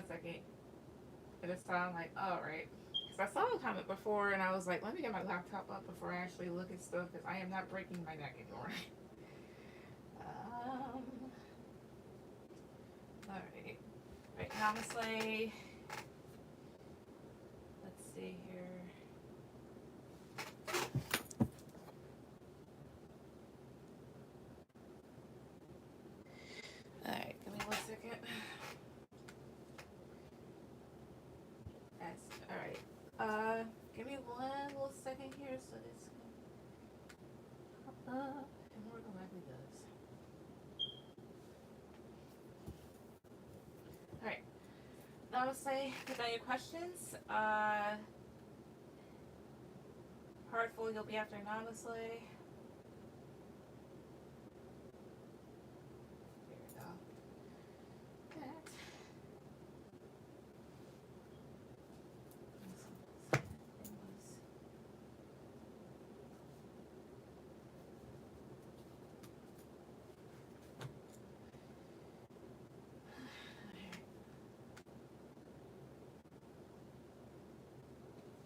second. And this time I'm like, all right. Because I saw a comment before and I was like, let me get my laptop up before I actually look at stuff because I am not breaking my neck anymore. um, all right. Right, honestly, let's see here. All right, give me 1 second. That's all right. Give me one little second here so this can pop up and more than likely does. All right. Namaste. Put down your questions. Heartful, you'll be after Namaste. There we go. That.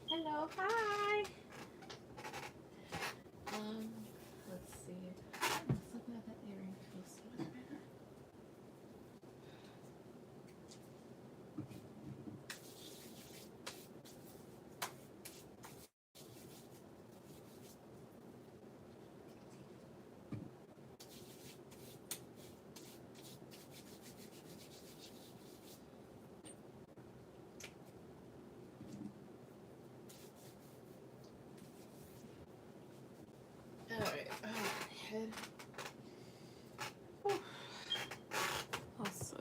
Hello, hi. Let's see. Something about that earring feels so much better. All right. Oh, my head. Whew. Also,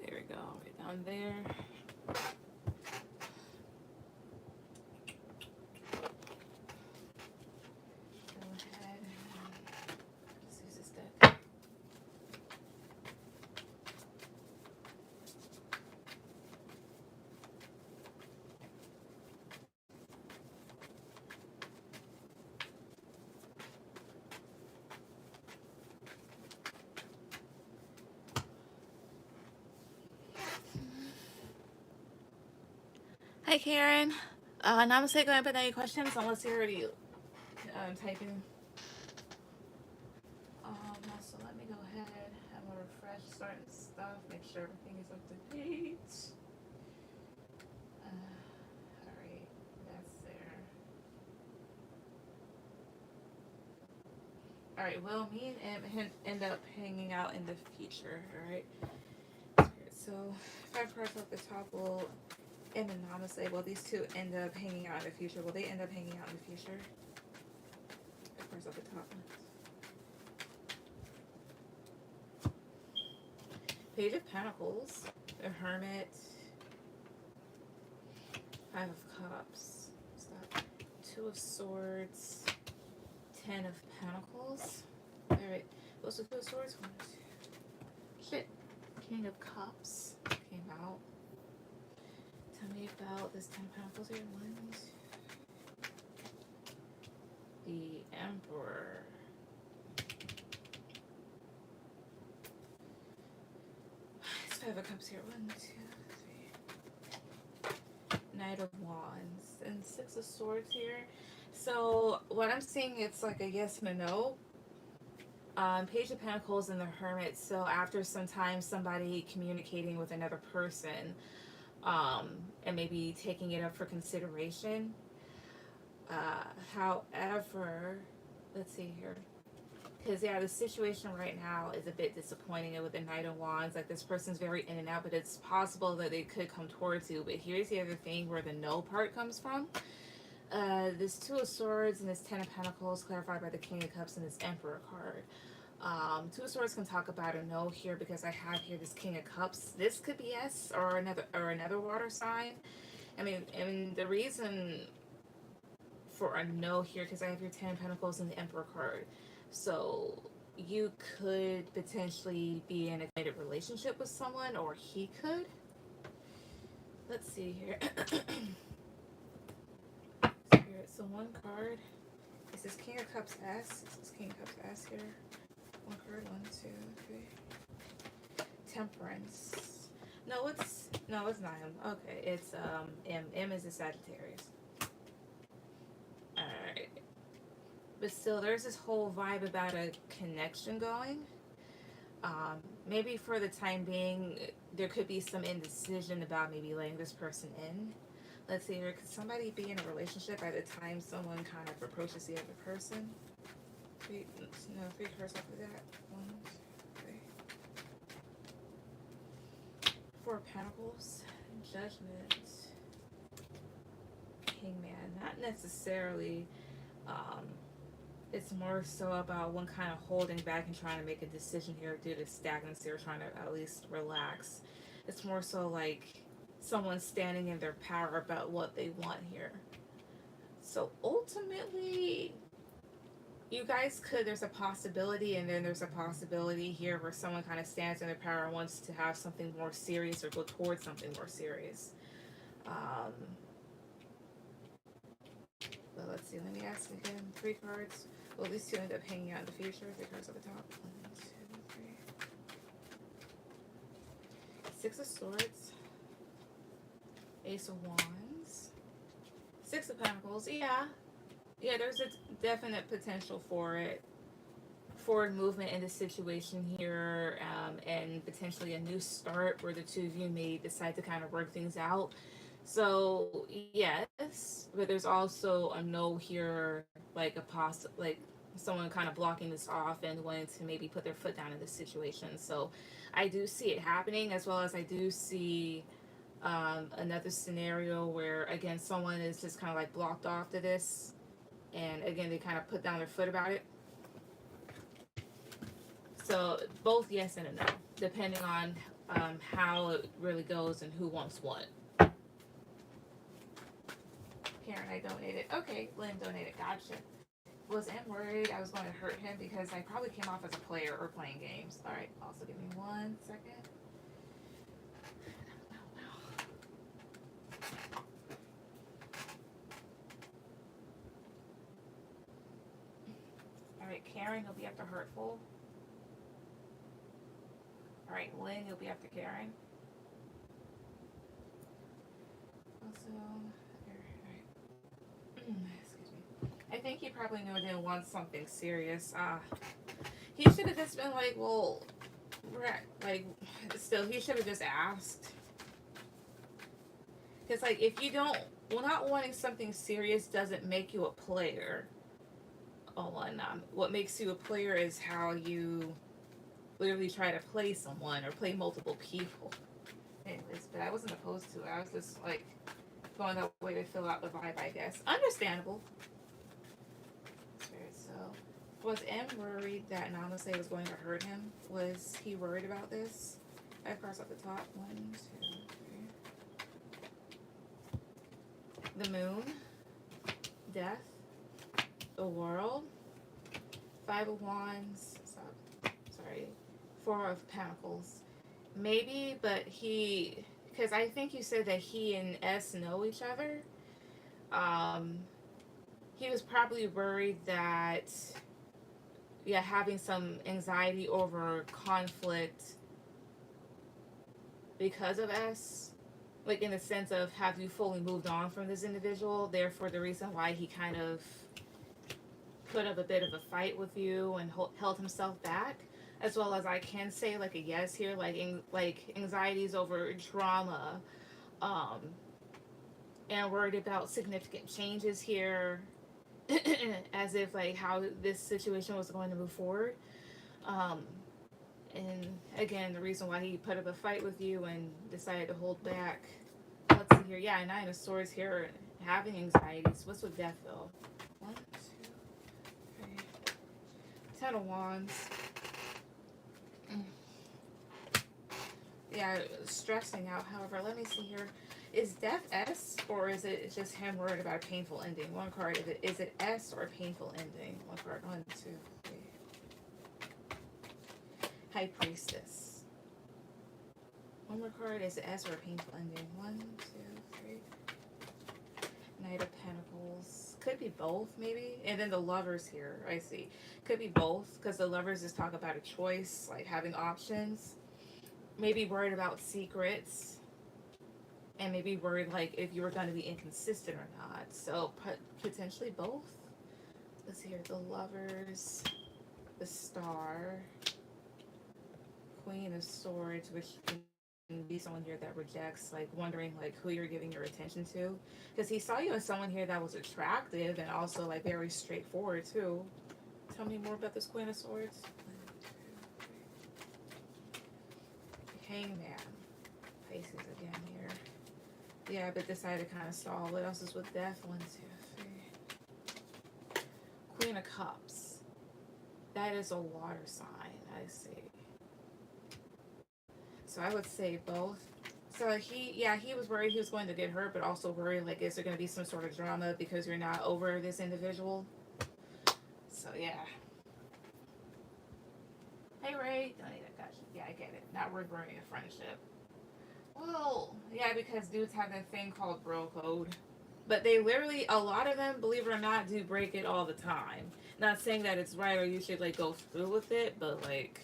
there we go. Right down there. Go ahead and just use this deck. Hi, Karen. Namaste. Go ahead and put down your questions unless you're already typing. So let me go ahead. I'm gonna refresh certain stuff. Make sure everything is up to date. All right, that's there. All right. Will me and him end up hanging out in the future? All right. So 5 cards off the top will end in Namaste. Will these two end up hanging out in the future? Will they end up hanging out in the future? 5 cards off the top. Page of Pentacles, the Hermit, 5 of Cups, stop, 2 of Swords, 10 of Pentacles. All right, those are 2 of Swords. Shit, King of Cups came out. Tell me about this 10 of Pentacles here. 1, 2. The Emperor. It's 5 of Cups here. 1, 2, 3. Knight of Wands and 6 of Swords here. So what I'm seeing, it's like a yes and a no. Page of Pentacles and the Hermit. So after some time, somebody communicating with another person, and maybe taking it up for consideration. However, let's see here. Because, yeah, the situation right now is a bit disappointing. And with the Knight of Wands, like, this person's very in and out, but it's possible that they could come towards you. But here's the other thing where the no part comes from. This 2 of Swords and this 10 of Pentacles clarified by the King of Cups and this Emperor card. 2 of Swords can talk about a no here because I have here this King of Cups. This could be yes or another water sign. I mean, and the reason for a no here because I have your 10 of Pentacles and the Emperor card. So you could potentially be in a committed relationship with someone, or he could. Let's see here. Spirit. So 1 card. This is King of Cups S. This is King of Cups S here. 1 card. 1, 2, 3. Temperance. No, it's not him. Okay, it's M. M is a Sagittarius. All right, but still, there's this whole vibe about a connection going. Maybe for the time being, there could be some indecision about maybe letting this person in. Let's see here. Could somebody be in a relationship at the time someone kind of approaches the other person? Three, no, three cards after that. One, two, three. Four of Pentacles, Judgment, Hangman. Not necessarily. Um, it's more so about one kind of holding back and trying to make a decision here due to stagnancy or trying to at least relax. It's more so like someone standing in their power about what they want here. So ultimately, you guys could, there's a possibility, and then there's a possibility here where someone kind of stands in their power and wants to have something more serious or go towards something more serious. But let's see, let me ask again. Three cards. Well, these two end up hanging out in the future. Three cards at the top. One, two, three. Six of Swords. Ace of Wands. Six of Pentacles. Yeah, there's a definite potential for it. Forward movement in the situation here, and potentially a new start where the two of you may decide to kind of work things out. So yes, but there's also a no here, like like someone kind of blocking this off and wanting to maybe put their foot down in this situation. So I do see it happening, as well as I do see another scenario where again someone is just kind of like blocked off to this, and again they kind of put down their foot about it. So both yes and a no, depending on how it really goes and who wants what. Karen, I donated. Okay, Lynn donated. Gotcha. Was M worried I was going to hurt him because I probably came off as a player or playing games. All right, also give me 1 second. All right, Karen, you'll be after Hurtful. All right, Lynn, you'll be after Karen. Also, excuse me. I think he probably knew I didn't want something serious. He should have just been like, well, like, still, he should have just asked. Because, like, if you don't, well, not wanting something serious doesn't make you a player. Oh, and what makes you a player is how you literally try to play someone or play multiple people. Anyways, but I wasn't opposed to it. I was just, like, going that way to fill out the vibe, I guess. Understandable. So, was M worried that Namaste was going to hurt him? Was he worried about this? I have cards at the top. 1, 2, 3. The Moon. Death. The World. Five of Wands. Sorry. Four of Pentacles. Maybe, but he... Because I think you said that he and S know each other. He was probably worried that, yeah, having some anxiety over conflict because of S. Like, in the sense of, have you fully moved on from this individual? Therefore, the reason why he kind of put up a bit of a fight with you and held himself back. As well as I can say, like, a yes here, like anxieties over drama, and worried about significant changes here, as if, like, how this situation was going to move forward. And again, the reason why he put up a fight with you and decided to hold back. Let's see here. Yeah, 9 of Swords here, having anxieties. What's with death, though? 1, 2, 3. 10 of Wands. Yeah, stressing out. However, let me see here. Is death S, or is it just him worried about a painful ending? One card. Is it S or a painful ending? One card. 1, 2, 3. High Priestess. One more card. Is it S or a painful ending? 1, 2, 3. Knight of Pentacles. Could be both, maybe. And then the Lovers here. I see. Could be both, because the Lovers just talk about a choice, like having options. maybe worried about secrets, and maybe worried like if you were going to be inconsistent or not. So potentially both. Let's see here, the Lovers, the Star, Queen of Swords, which can be someone here that rejects, like wondering like who you're giving your attention to, because he saw you as someone here that was attractive and also like very straightforward too. Tell me more about this Queen of Swords. Hangman, Pisces again here. Yeah, but decided to kind of stall. What else is with Death? 1, 2, 3. Queen of Cups. That is a water sign. I see. So I would say both. So he was worried he was going to get hurt, but also worried like, is there going to be some sort of drama because you're not over this individual? So yeah. Hey Ray, don't need that. Gotcha. Yeah, I get it. Not ruining a friendship. Well, yeah, because dudes have that thing called bro code. But they literally, a lot of them, believe it or not, do break it all the time. Not saying that it's right or you should like go through with it, but like,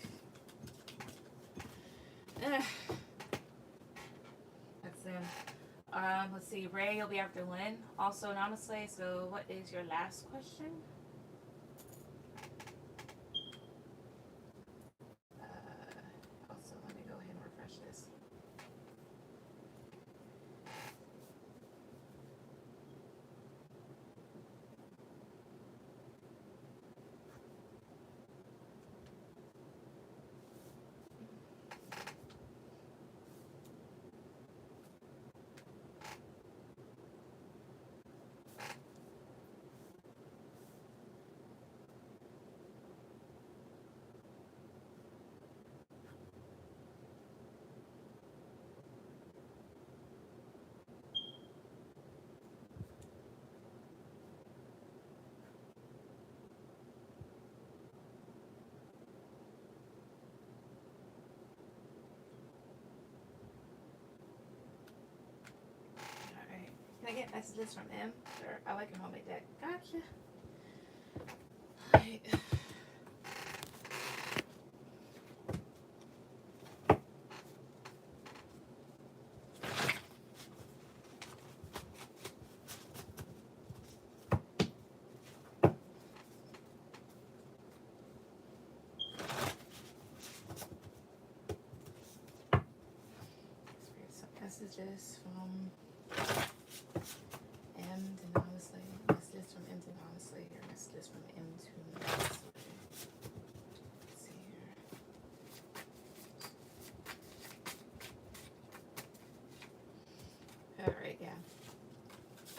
that's them. Let's see, Ray, you'll be after Lynn. Also, Namaste. So, what is your last question? Also, let me go ahead and refresh this. Can I get messages from M? Sure. I like your homemade deck. Gotcha. Alright. Some messages from M to Namaste. Messages from M to Namaste here. Messages from M to Namaste. Let's see here. Alright, yeah.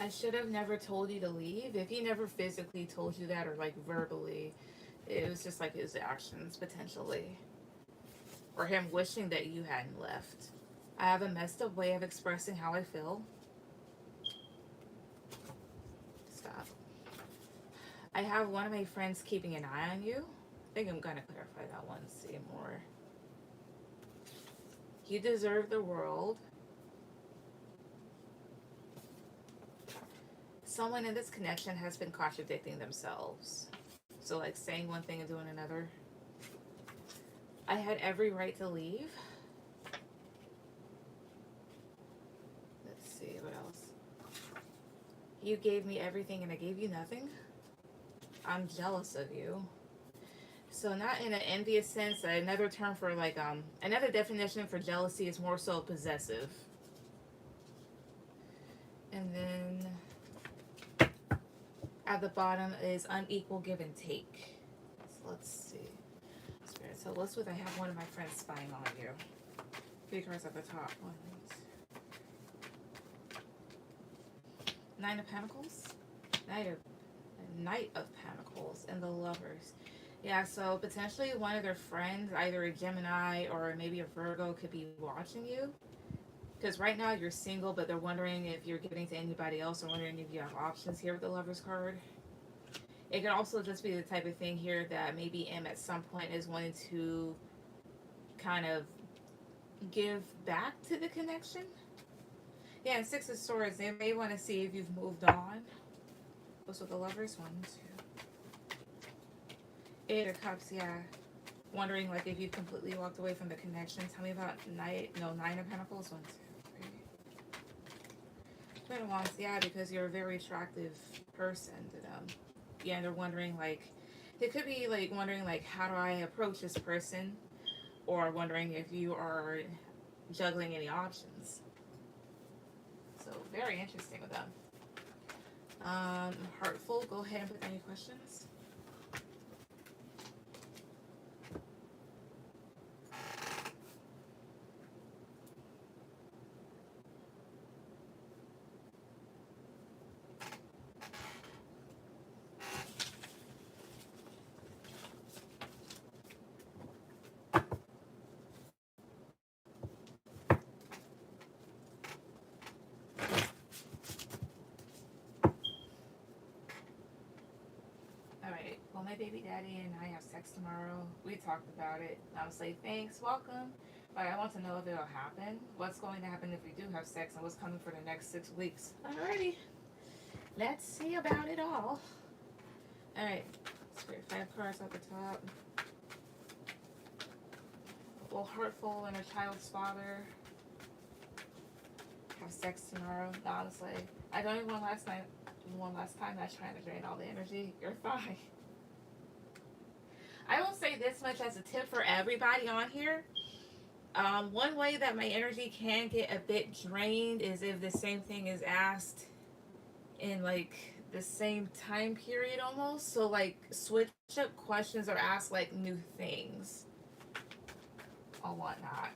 I should have never told you to leave. If he never physically told you that or like verbally, it was just like his actions potentially. Or him wishing that you hadn't left. I have a messed up way of expressing how I feel. Stop. I have one of my friends keeping an eye on you. I think I'm going to clarify that one, see more. You deserve the world. Someone in this connection has been contradicting themselves. So like saying one thing and doing another. I had every right to leave. Let's see, what else? You gave me everything and I gave you nothing. I'm jealous of you. So not in an envious sense. Another term for like, another definition for jealousy is more so possessive. And then at the bottom is unequal give and take. So let's see. Spirit, so let's with I have one of my friends spying on you. 3 cards at the top. 1, 2. 9 of Pentacles. Knight of Pentacles and the Lovers. Yeah, so potentially one of their friends, either a Gemini or maybe a Virgo, could be watching you. Because right now you're single, but they're wondering if you're giving to anybody else or wondering if you have options here with the Lovers card. It could also just be the type of thing here that maybe M at some point is wanting to kind of give back to the connection. Yeah, and 6 of Swords, they may want to see if you've moved on. What's with the Lovers? 1, 2. 8 of Cups, yeah. wondering like if you've completely walked away from the connection. Tell me about Nine of Pentacles. 1, 2, 3. Queen of Wands, yeah, because you're a very attractive person to them. Yeah, and they're wondering like, they could be like wondering like, how do I approach this person, or wondering if you are juggling any options. So very interesting with them. Heartful, go ahead and put any questions. Alright, well, my baby daddy and I have sex tomorrow. We talked about it. I was like, thanks, welcome. But I want to know if it'll happen. What's going to happen if we do have sex, and what's coming for the next 6 weeks. Alrighty. Let's see about it all. Alright. Spirit 5 cards at the top. Will Heartful and her child's father have sex tomorrow? No, honestly, I don't even want last time. That's trying to drain all the energy. You're fine. I will say this much as a tip for everybody on here. One way that my energy can get a bit drained is if the same thing is asked in like the same time period almost. So like switch up questions or ask like new things or whatnot.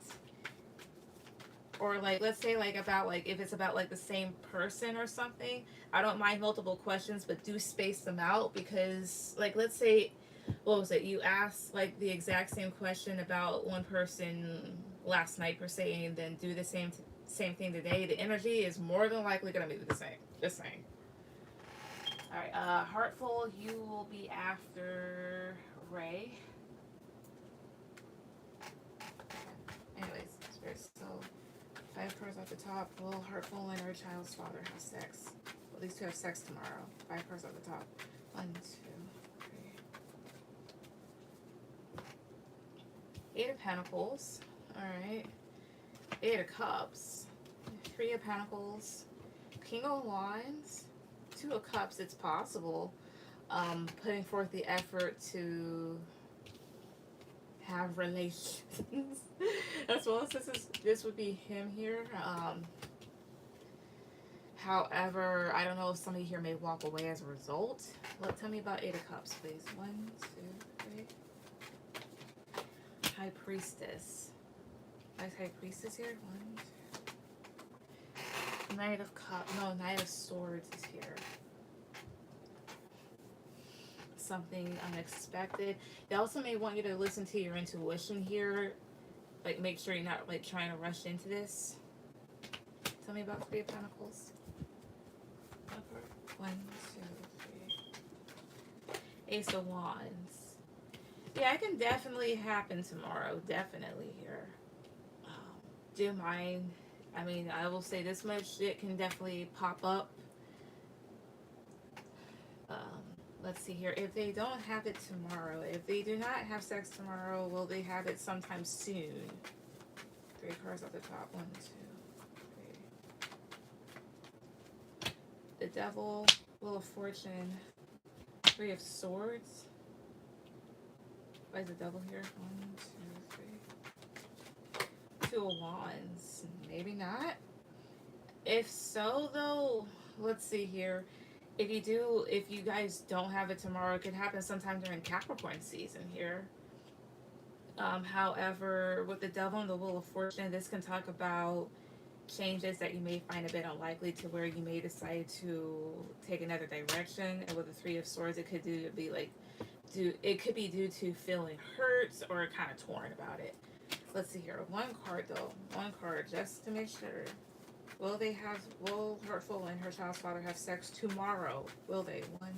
Or like, let's say like about like, if it's about like the same person or something, I don't mind multiple questions, but do space them out, because like, let's say, what was it? You asked like the exact same question about one person last night per se, and then do the same thing today. The energy is more than likely going to be the same. Just saying. All right, Heartful, you will be after Ray. Anyways, Spirit, so 5 cards at the top. Will Heartful and her child's father have sex? Well, these two have sex tomorrow. 5 cards at the top. 1, 2, 3. 8 of Pentacles. Alright. 8 of Cups. 3 of Pentacles. King of Wands. 2 of Cups. It's possible. Putting forth the effort to have relations. As well as this would be him here. However, I don't know if somebody here may walk away as a result. Tell me about 8 of Cups, please. 1, 2, 3. High Priestess. Nice High Priestess here. 1, 2. Knight of Cups. No, Knight of Swords is here. Something unexpected. They also may want you to listen to your intuition here. Like, make sure you're not like trying to rush into this. Tell me about 3 of Pentacles. 1, 2, 3. Ace of Wands. Yeah, it can definitely happen tomorrow. Definitely here. Do mind. I mean, I will say this much. It can definitely pop up. Let's see here. If they don't have it tomorrow, if they do not have sex tomorrow, will they have it sometime soon? 3 cards at the top. 1, 2, 3. The Devil, Wheel of Fortune, 3 of Swords. Why is the Devil here? 1, 2, 3. 2 of Wands. Maybe not. If so, though, let's see here. If you guys don't have it tomorrow, it could happen sometime during Capricorn season here. However, with the Devil and the Wheel of Fortune, this can talk about changes that you may find a bit unlikely, to where you may decide to take another direction. And with the 3 of Swords, it could be due to feeling hurt or kind of torn about it. Let's see here. 1 card though. 1 card just to make sure. Will Heartful and her child's father have sex tomorrow? Will they? 1,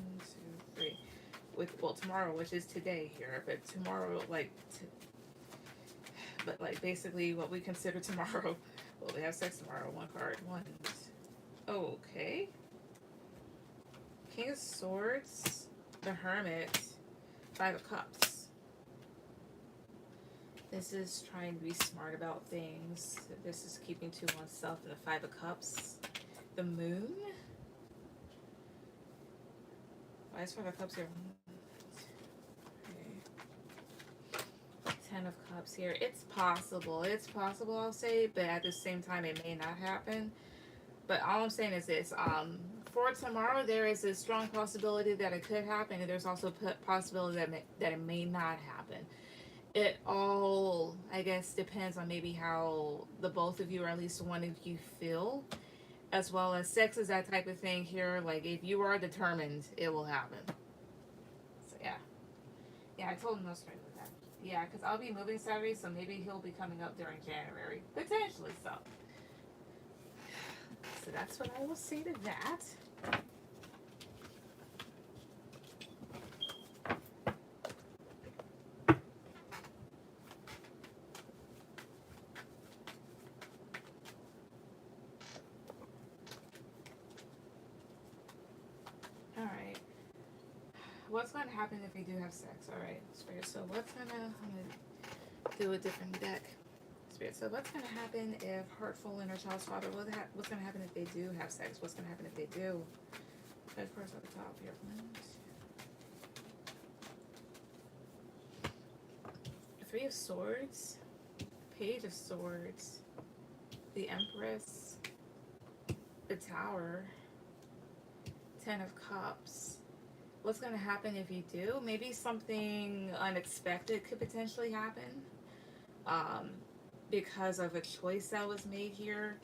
2, 3. Tomorrow, which is today here, but tomorrow, basically what we consider tomorrow. Will they have sex tomorrow? 1 card. 1. Okay. King of Swords, the Hermit, 5 of Cups. This is trying to be smart about things. This is keeping to oneself in the Five of Cups. The Moon. Why is Five of Cups here? Okay. 10 of Cups here. It's possible. It's possible, I'll say, but at the same time, it may not happen. But all I'm saying is this. For tomorrow, there is a strong possibility that it could happen, and there's also a possibility that it may not happen. It all, I guess, depends on maybe how the both of you, or at least one of you, feel, as well as sex is that type of thing here. Like, if you are determined, it will happen. So, yeah. Yeah, I told him no straight with that. Yeah, because I'll be moving Saturday, so maybe he'll be coming up during January. Potentially so. So that's what I will say to that. Alright. What's going to happen if you do have sex? Alright, Spirit. So I'm gonna do a different deck. Spirit. So what's going to happen if Heartful and her child's father? What's going to happen if they do have sex? What's going to happen if they do? Of course, at the top here. 3 of Swords, Page of Swords, the Empress, the Tower, 10 of Cups. What's going to happen if you do? Maybe something unexpected could potentially happen because of a choice that was made here.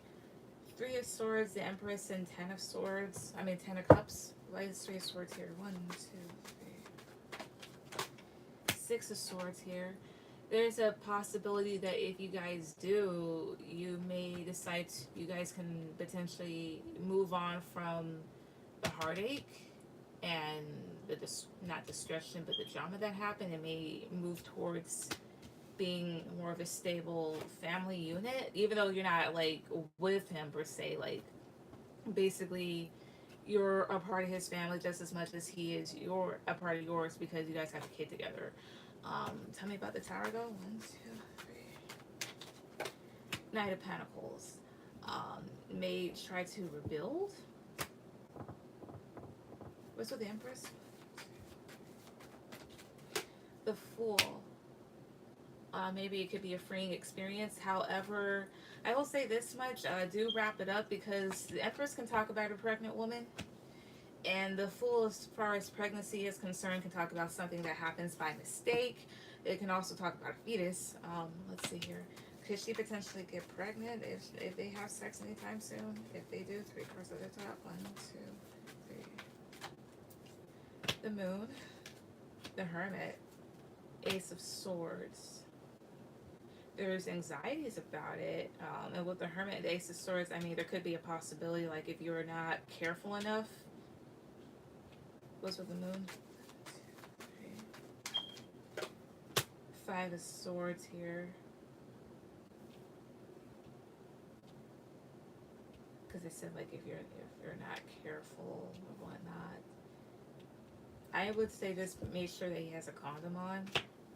3 of Swords, the Empress, and 10 of Swords. 10 of Cups. Why is 3 of Swords here? 1, 2, 3. 6 of Swords here. There's a possibility that if you guys do, you may decide you guys can potentially move on from the heartache and not destruction, but the drama that happened, and may move towards being more of a stable family unit, even though you're not like with him per se. Like, basically you're a part of his family just as much as he is a part of yours, because you guys have a kid together. Tell me about the Tower though. 1, 2, 3. Knight of Pentacles. May try to rebuild. What's with the Empress? The Fool. Maybe it could be a freeing experience. However, I will say this much. Do wrap it up, because the Empress can talk about a pregnant woman. And the Fool, as far as pregnancy is concerned, can talk about something that happens by mistake. It can also talk about a fetus. Let's see here. Could she potentially get pregnant if they have sex anytime soon? If they do, 3 cards at the top. 1, 2, 3. The Moon. The Hermit. Ace of Swords. There's anxieties about it. And with the Hermit and the Ace of Swords, there could be a possibility, like, if you're not careful enough. What's with the Moon? 2, 3. 5 of Swords here. Because they said, like, if you're not careful or whatnot. I would say just make sure that he has a condom on,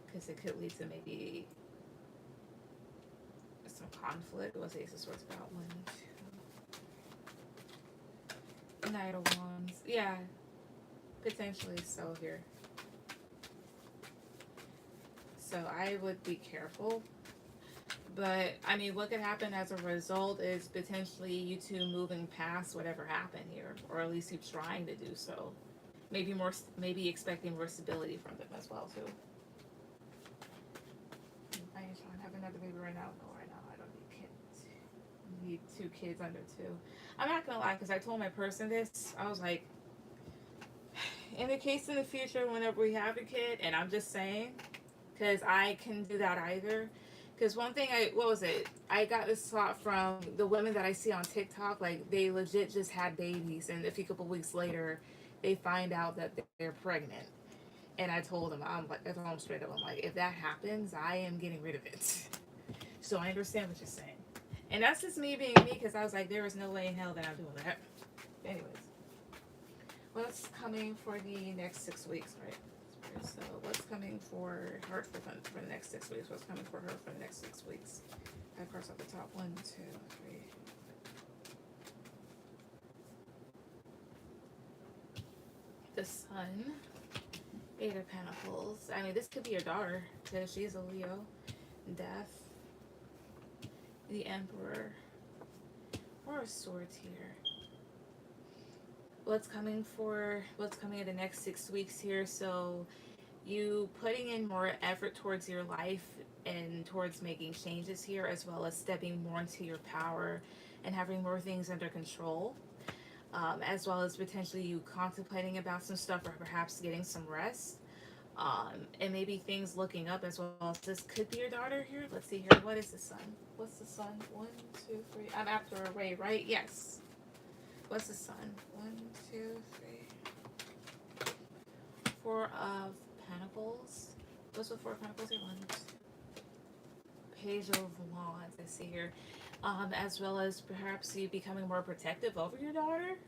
because it could lead to maybe some conflict. What's the Ace of Swords about? 1, 2. Knight of Wands. Yeah. Potentially so here. So I would be careful. But, what could happen as a result is potentially you two moving past whatever happened here. Or at least you trying to do so. Maybe expecting more stability from them as well, too. I ain't trying to have another baby right now. No, right now. I don't need kids. I need 2 kids under 2. I'm not going to lie, because I told my person this. I was like, in the case in the future, whenever we have a kid, and I'm just saying, because I can do that either. Because one thing, I got this thought from the women that I see on TikTok, like, they legit just had babies, and a few couple weeks later, they find out that they're pregnant. And I told them, I told them straight up, I'm like, if that happens, I am getting rid of it. So I understand what you're saying. And that's just me being me, because I was like, there is no way in hell that I'm doing that. Anyways. What's coming for the next 6 weeks, right? So what's coming for her for the next 6 weeks? What's coming for her for the next 6 weeks? 5 cards off the top. 1, 2, 3. The Sun. 8 of Pentacles. I mean, this could be your daughter because she's a Leo. Death. The Emperor. Four of Swords here. What's coming in the next 6 weeks here? So you putting in more effort towards your life and towards making changes here, as well as stepping more into your power and having more things under control, as well as potentially you contemplating about some stuff or perhaps getting some rest, and maybe things looking up as well. This could be your daughter here. Let's see here. What is the Sun? What's the Sun? 1, 2, 3. I'm after a Ray, right? Yes. What's the Sun? 1, 2, 3. 4 of Pentacles. What's with 4 of Pentacles here? 1, 2. Page of Wands, I see here. As well as perhaps you becoming more protective over your daughter,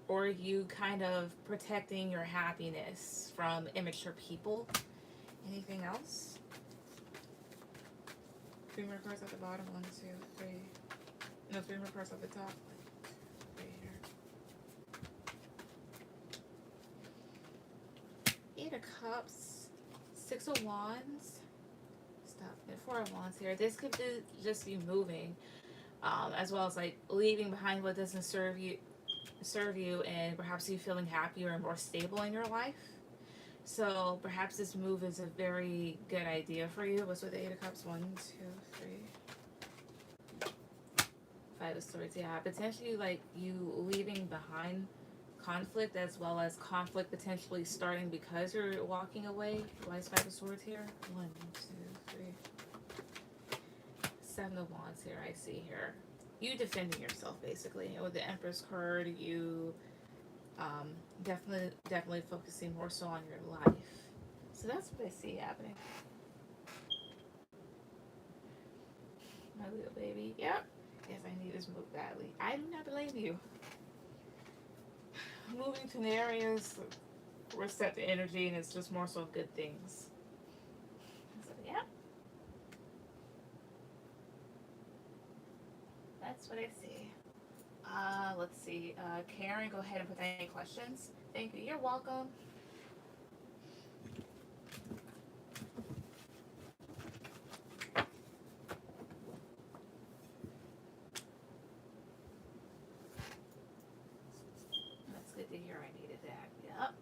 or you kind of protecting your happiness from immature people. Anything else? 3 more cards at the bottom. 1, 2, 3. No, 3 more cards at the top. Right here. 8 of Cups. 6 of Wands. Stop. 4 of Wands here. This could just be moving, as well as like leaving behind what doesn't serve you, and perhaps you feeling happier and more stable in your life. So perhaps this move is a very good idea for you. What's with the 8 of Cups? 1, 2, 3. 5 of Swords. Yeah, potentially like you leaving behind conflict, as well as conflict potentially starting because you're walking away. Why is 5 of Swords here? 1, 2, 3. 7 of Wands here. I see here. You defending yourself basically. And with the Empress card, you definitely focusing more so on your life. So that's what I see happening. My little baby. Yep. Yes, I need this move badly. I do not blame you. Moving to areas reset the energy, and it's just more so good things. So yeah. That's what I see. Let's see. Karen, go ahead and put any questions. Thank you. You're welcome. That's good to hear. I needed that. Yep.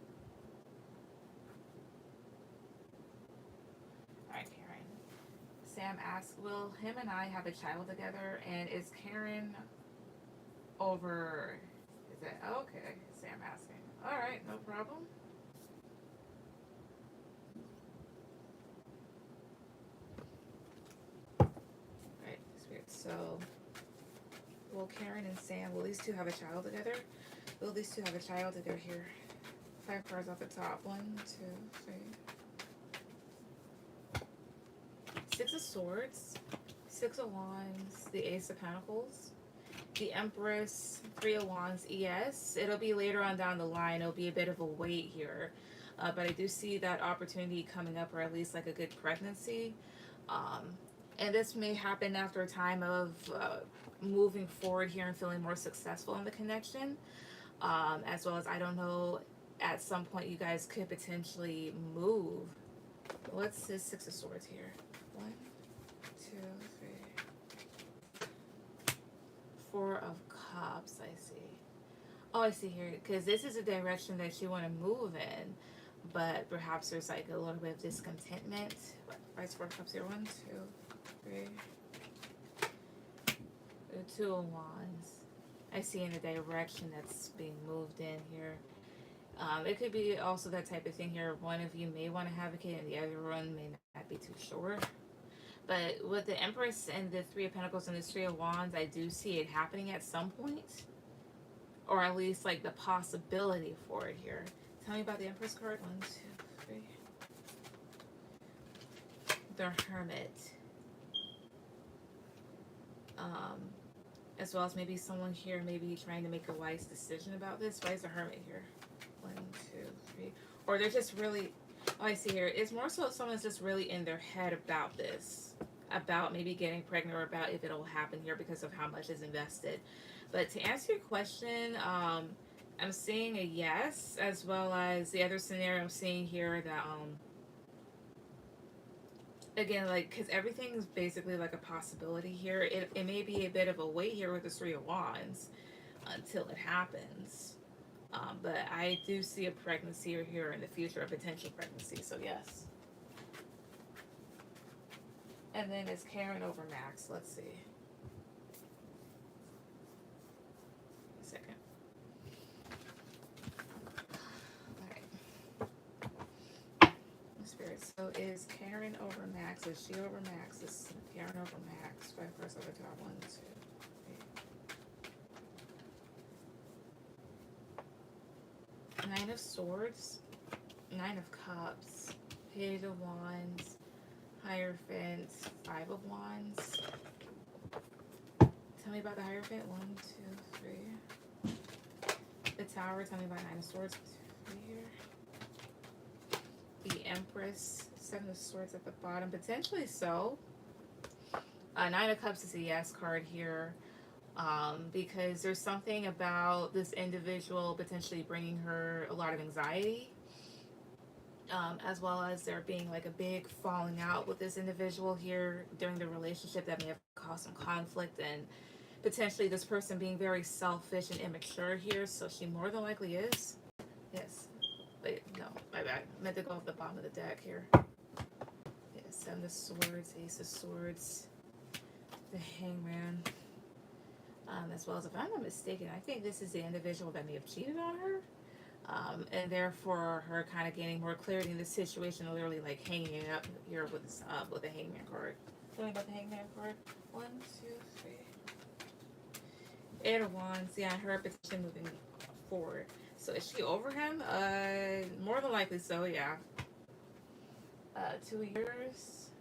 All right, Karen. Sam asks, will him and I have a child together? And is Karen over? Is that okay? Sam asking. All right, no problem. All right, Spirit. So, will Karen and Sam, will these two have a child together? Will these two have a child together here? 5 cards off the top. 1, 2, 3. 6 of Swords. 6 of Wands. The Ace of Pentacles. The Empress. 3 of Wands. Yes, it'll be later on down the line. It'll be a bit of a wait here. But I do see that opportunity coming up, or at least like a good pregnancy. And this may happen after a time of moving forward here and feeling more successful in the connection. As well as, I don't know, at some point you guys could potentially move. What's this 6 of Swords here? 1, 2, 3. 4 of Cups, I see. Oh, I see here, because this is a direction that you want to move in, but perhaps there's like a little bit of discontentment. Why is 4 of Cups here? 1, 2, 3. 2 of Wands. I see in the direction that's being moved in here. It could be also that type of thing here. One of you may want to have a kid and the other one may not be too sure. But with the Empress and the 3 of Pentacles and the 3 of Wands, I do see it happening at some point. Or at least like the possibility for it here. Tell me about the Empress card. 1, 2, 3. The Hermit. As well as maybe someone here maybe trying to make a wise decision about this. Why is the Hermit here? 1, 2, 3. Or they're just really... Oh, I see here. It's more so someone's just really in their head about this, about maybe getting pregnant or about if it'll happen here because of how much is invested. But to answer your question, I'm seeing a yes, as well as the other scenario I'm seeing here that again, like, because everything's basically like a possibility here. It may be a bit of a wait here with the Three of Wands until it happens. But I do see a pregnancy here in the future, a potential pregnancy. So yes. And then it's Karen over Max. Let's see. A second. All right. Spirit. So is Karen over Max? Is she over Max? Is Karen over Max? 5 cards over top. 1, 2, 3. Nine of Swords, Nine of Cups, Page of Wands, Hierophant, 5 of Wands. Tell me about the Hierophant. 1, 2, 3. The Tower. Tell me about Nine of Swords. 2, 3 here. The Empress, 7 of Swords at the bottom. Potentially so. Nine of Cups is a yes card here. Because there's something about this individual potentially bringing her a lot of anxiety, as well as there being like a big falling out with this individual here during the relationship that may have caused some conflict, and potentially this person being very selfish and immature here. So she more than likely is. Yes. Wait, no, my bad. I meant to go off the bottom of the deck here. Yes, 7 of Swords, Ace of Swords, the Hangman. As well as, if I'm not mistaken, I think this is the individual that may have cheated on her, and therefore her kind of gaining more clarity in the situation, literally like hanging it up here with the Hangman card. Tell me about the Hangman card. 1, 2, 3. 8 of Wands. Yeah, her petition moving forward. So is she over him? More than likely so. Yeah. 2 years.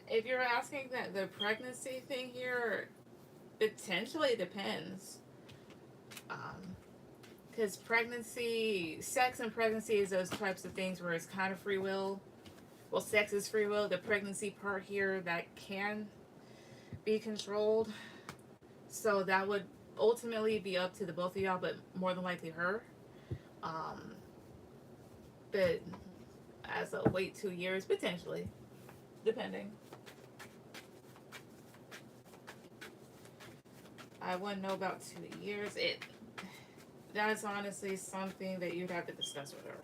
If you're asking that the pregnancy thing here. Potentially depends. Because pregnancy, sex and pregnancy is those types of things where it's kind of free will. Well, sex is free will. The pregnancy part here, that can be controlled. So that would ultimately be up to the both of y'all, but more than likely her. But as a wait 2 years, potentially. Depending. I wouldn't know about 2 years. That's honestly something that you'd have to discuss with her.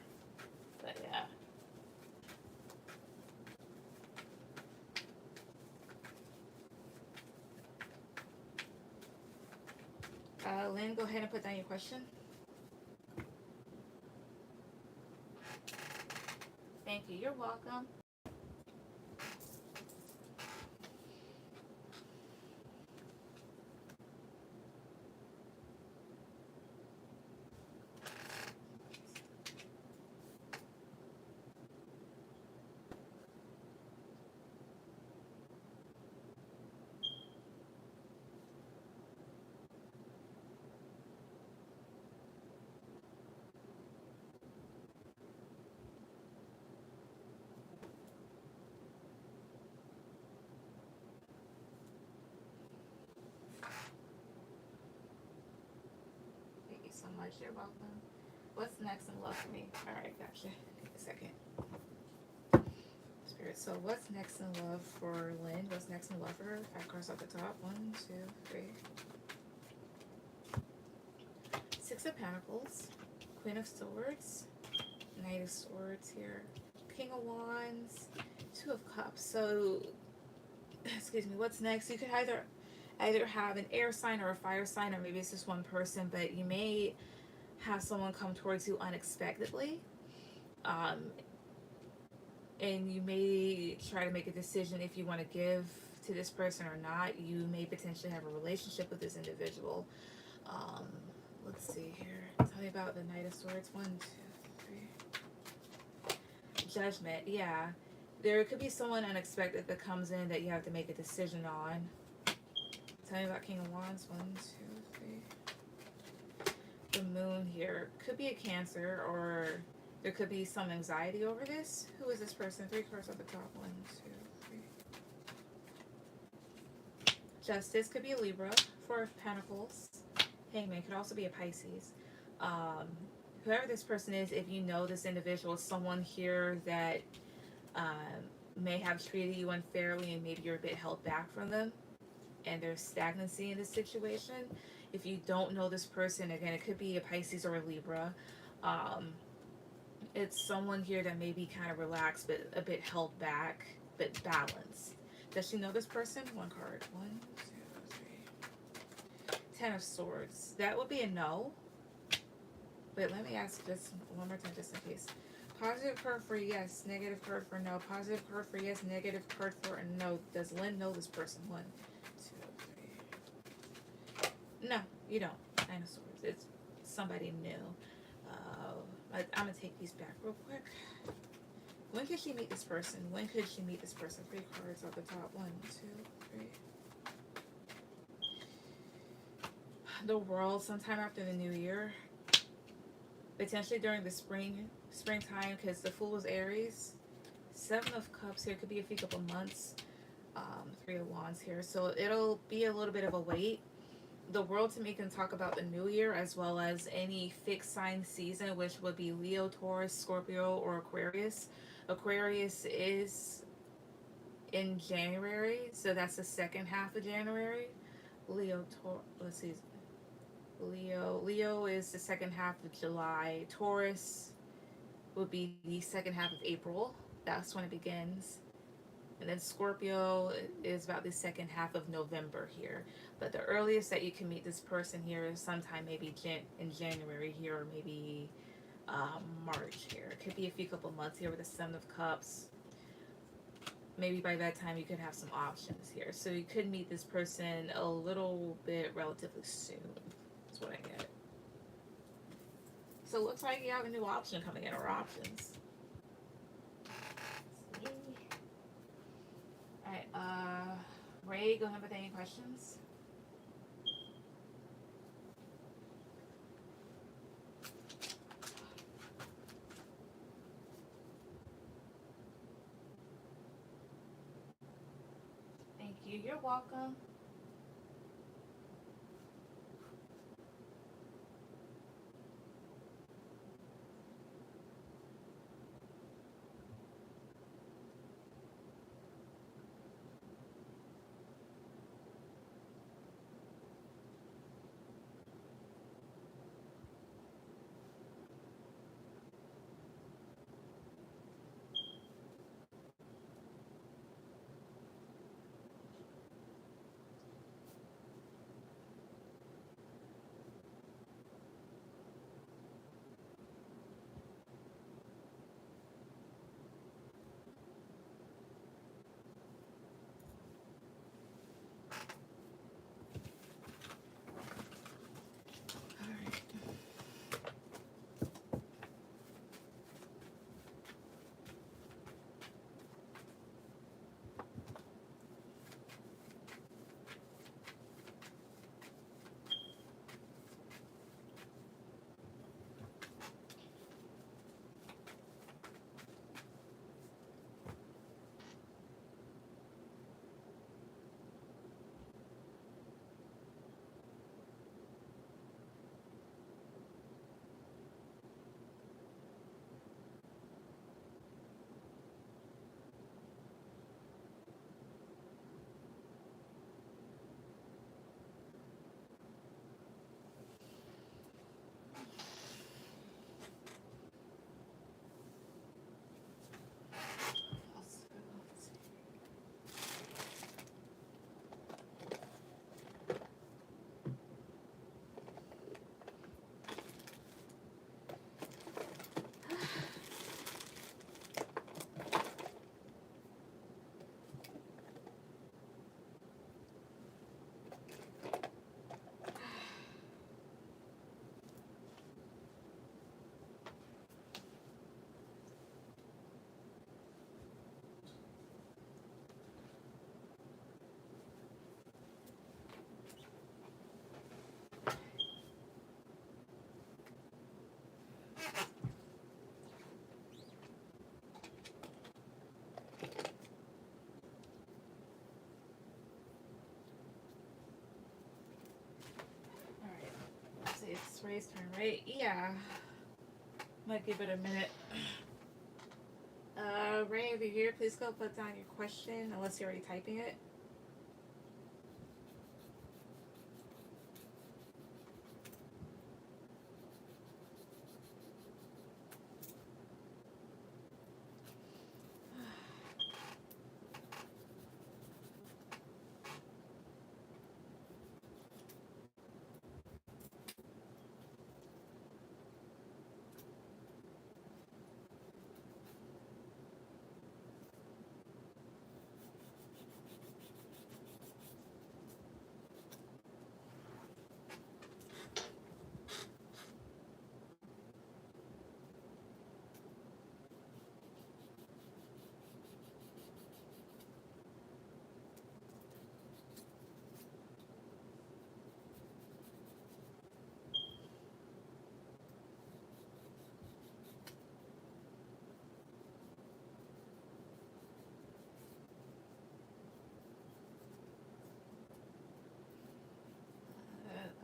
But yeah. Lynn, go ahead and put down your question. Thank you. You're welcome. Thank you so much. You're welcome. What's next in love for me? All right, gotcha. Give me a second. Spirit. So what's next in love for Lynn? What's next in love for her? 5 cards off the top. 1, 2, 3. 6 of Pentacles. Queen of Swords. Knight of Swords here. King of Wands. 2 of Cups. So, excuse me, what's next? You could either have an air sign or a fire sign, or maybe it's just one person, but you may have someone come towards you unexpectedly. And you may try to make a decision if you want to give to this person or not. You may potentially have a relationship with this individual. Let's see here. Tell me about the Knight of Swords. 1, 2, 3. Judgment. Yeah. There could be someone unexpected that comes in that you have to make a decision on. Tell me about King of Wands. 1, 2, 3. The Moon here. Could be a Cancer, or There could be some anxiety over this. Who is this person? 3 cards at the top. 1, 2, 3. Justice could be a Libra. 4 of Pentacles. Hangman could also be a Pisces. Whoever this person is, if you know this individual is someone here that may have treated you unfairly and maybe you're a bit held back from them and there's stagnancy in this situation. If you don't know this person, again, it could be a Pisces or a Libra. It's someone here that may be kind of relaxed but a bit held back but balanced. Does she know this person? 1 card. 1, 2, 3. 10 of Swords. That would be a no. But let me ask this one more time just in case. Positive card for yes, negative card for no. Positive card for yes, negative card for a no. Does Lynn know this person? 1, 2, 3. No, you don't. 9 of Swords. It's somebody new. I'm going to take these back real quick. When could she meet this person? When could she meet this person? 3 cards at the top. 1, 2, 3. The World, sometime after the new year. Potentially during the springtime, because the Fool is Aries. 7 of Cups here. Could be a few couple months. 3 of Wands here. So it'll be a little bit of a wait. The World to me can talk about the new year as well as any fixed sign season, which would be Leo, Taurus, Scorpio, or Aquarius. Aquarius is in January, so that's the second half of January. Let's see. Leo is the second half of July. Taurus would be the second half of April. That's when it begins. And then Scorpio is about the second half of November here. But the earliest that you can meet this person here is sometime maybe in January here, or maybe March here. It could be a few couple months here with the 7 of Cups. Maybe by that time you could have some options here. So you could meet this person a little bit relatively soon. That's what I get. So it looks like you have a new option coming in, or options. Alright, Ray, go ahead with any questions. Thank you. You're welcome. it's Ray's turn, right? Yeah. Might give it a minute. Ray, over here, please go put down your question, unless you're already typing it.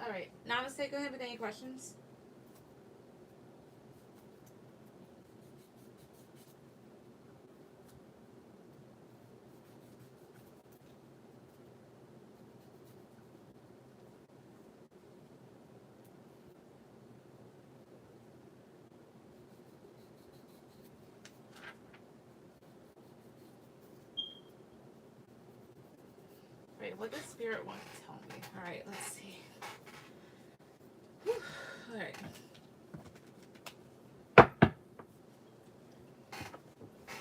Alright, Namaste, go ahead with any questions. Right, what does Spirit want to tell me? Alright, let's see. Alright.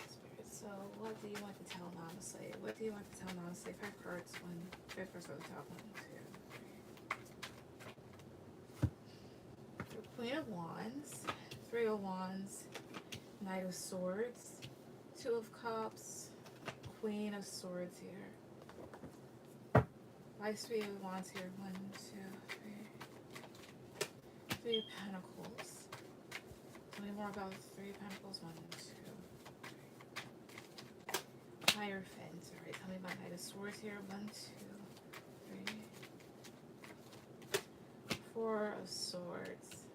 Spirit, so what do you want to tell Namaste? What do you want to tell Namaste? 5 cards, 5 cards on the top, 1, 2, 3. Queen of Wands, 3 of Wands, Knight of Swords, 2 of Cups, Queen of Swords here. Why 3 of Wands here? 1, 2, 3. 3 of Pentacles. Tell me more about 3 of Pentacles. 1, 2, 3. Hierophant. Alright, tell me about Knight of Swords here. 1, 2, 3. 4 of Swords.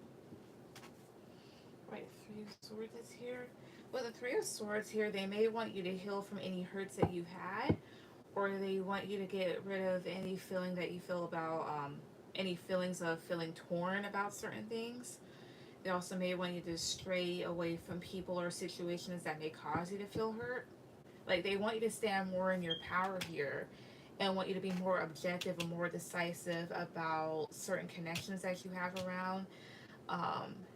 Right, 3 of Swords is here. Well, the 3 of Swords here, they may want you to heal from any hurts that you've had, or they want you to get rid of any feeling that you feel about, any feelings of feeling torn about certain things. They also may want you to stray away from people or situations that may cause you to feel hurt. Like, they want you to stand more in your power here and want you to be more objective and more decisive about certain connections that you have around.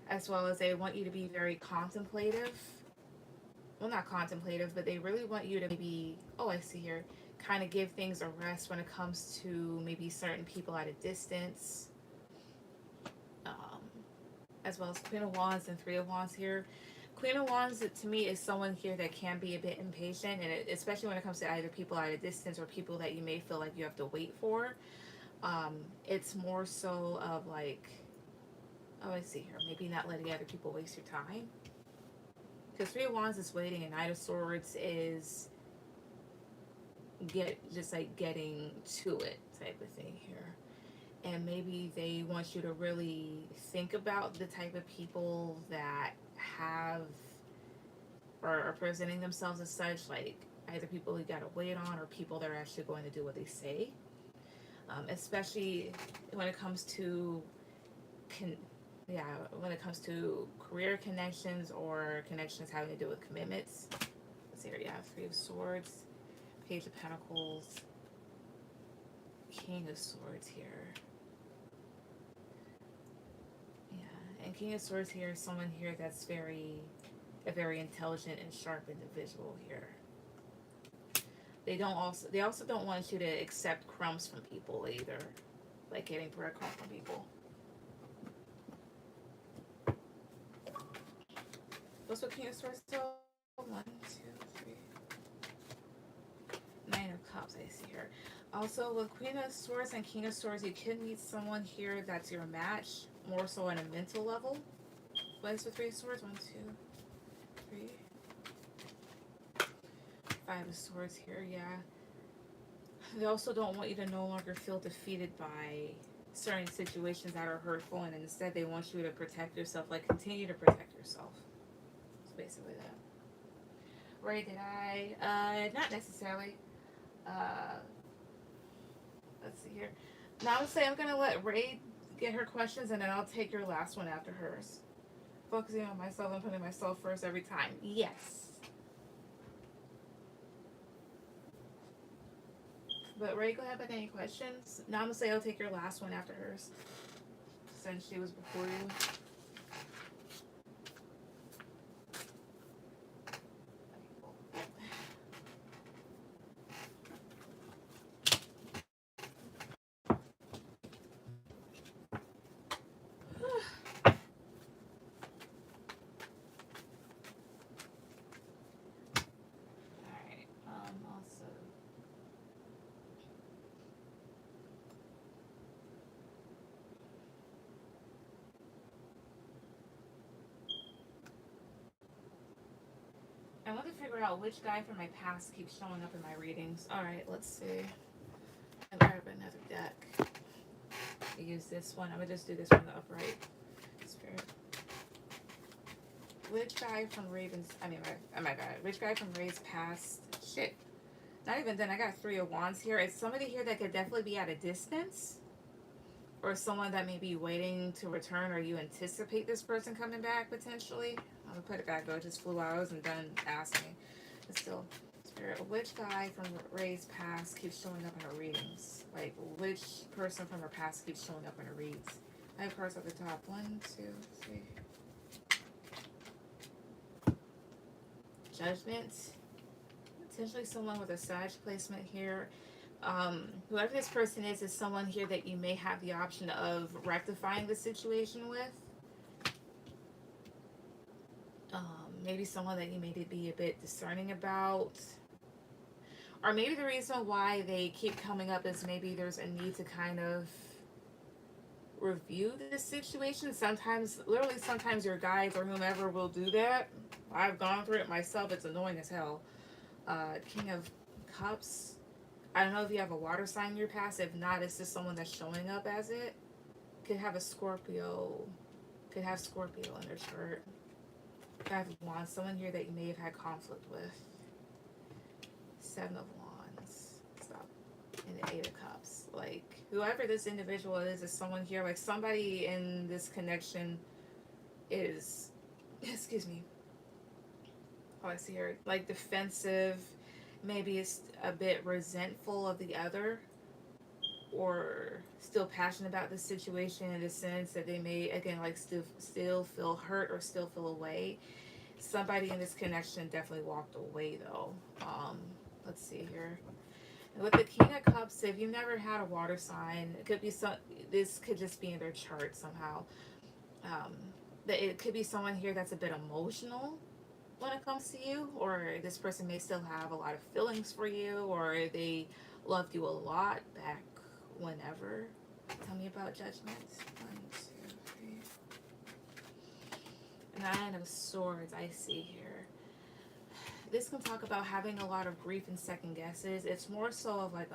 As well as they want you to be very contemplative. Well, not contemplative, but they really want you to maybe, oh, I see here, kind of give things a rest when it comes to maybe certain people at a distance. As well as Queen of Wands and 3 of Wands here. Queen of Wands, to me, is someone here that can be a bit impatient, and especially when it comes to either people at a distance or people that you may feel like you have to wait for. It's more so of like, oh, I see here, maybe not letting other people waste your time. Because 3 of Wands is waiting, and Knight of Swords is just like getting to it type of thing here. And maybe they want you to really think about the type of people that have or are presenting themselves as such, like either people you gotta wait on or people that are actually going to do what they say. Especially when it comes to when it comes to career connections or connections having to do with commitments. Let's see here, you have 3 of Swords, Page of Pentacles, King of Swords here. Yeah, and King of Swords here is someone here that's a very intelligent and sharp individual here. They also don't want you to accept crumbs from people either, like getting breadcrumbs from people. What's with King of Swords still? 1, 2, 3. 9 of Cups, I see here. Also, with Queen of Swords and King of Swords, you could meet someone here that's your match, more so on a mental level. What is with 3 of Swords? 1, 2, 3. 5 of Swords here, yeah. They also don't want you to no longer feel defeated by certain situations that are hurtful, and instead they want you to protect yourself, like continue to protect yourself. It's basically that. Ray, did I? Not necessarily. Uh, let's see here. Now I'm gonna say I'm gonna let Ray get her questions, and then I'll take your last one after hers. Focusing on myself and putting myself first every time. Yes. But Ray, go ahead with any questions. Now I'm gonna say I'll take your last one after hers, since she was before you. Alright, also. I want to figure out which guy from my past keeps showing up in my readings. Alright, let's see. I'll grab another deck. Use this one. I'm gonna just do this from the upright spirit. Which guy from Raven's, oh my god, which guy from Ray's past, shit. Not even then, I got 3 of Wands here. It's somebody here that could definitely be at a distance. Or someone that may be waiting to return, or you anticipate this person coming back, potentially. I'm gonna put it back, though. It just flew out. I wasn't done asking. But still, spirit, which guy from Ray's past keeps showing up in her readings? Like, which person from her past keeps showing up in her reads? I have cards at the top. 1, 2, 3. Judgment. Potentially someone with a Sag placement here. Whoever this person is someone here that you may have the option of rectifying the situation with. Maybe someone that you may be a bit discerning about. Or maybe the reason why they keep coming up is maybe there's a need to kind of review the situation. Sometimes, literally sometimes your guides or whomever will do that. I've gone through it myself. It's annoying as hell. King of Cups. I don't know if you have a water sign in your past. If not, it's just someone that's showing up as it. Could have a Scorpio. Could have Scorpio in their chart. Five of Wands. Someone here that you may have had conflict with. 7 of Wands. Stop. And the 8 of Cups. Like, whoever this individual is someone here. Like, somebody in this connection is, excuse me. Oh, I see here. Like, defensive. Maybe it's a bit resentful of the other, or still passionate about the situation in the sense that they may, again, like still feel hurt or still feel away. Somebody in this connection definitely walked away though. Let's see here. And with the King of Cups, if you've never had a water sign, it could be this could just be in their chart somehow. That it could be someone here that's a bit emotional when it comes to you, or this person may still have a lot of feelings for you, or they loved you a lot back whenever. Tell me about Judgment. 1, 2, 3. 9 of Swords, I see here. This can talk about having a lot of grief and second guesses. It's more so of like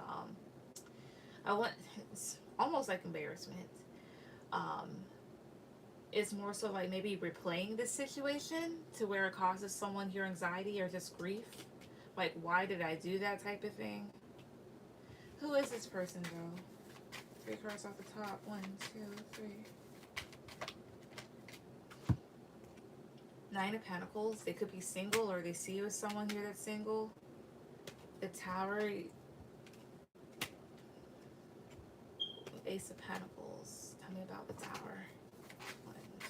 it's almost like embarrassment. It's more so like maybe replaying this situation to where it causes someone here anxiety or just grief. Like, why did I do that type of thing? Who is this person though? 3 cards off the top. 1, 2, 3. 9 of Pentacles. They could be single, or they see you as someone here that's single. The Tower. Ace of Pentacles. Tell me about the Tower. 1, 2,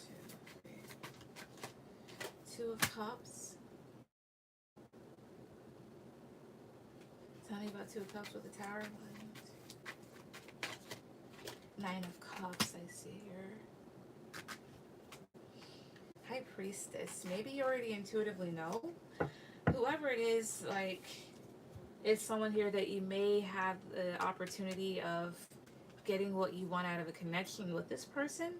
3. 2 of Cups. Tell me about 2 of Cups with the Tower. 1, 2. 9 of Cups, I see here. High Priestess. Maybe you already intuitively know. Whoever it is, like, it's someone here that you may have the opportunity of getting what you want out of a connection with this person.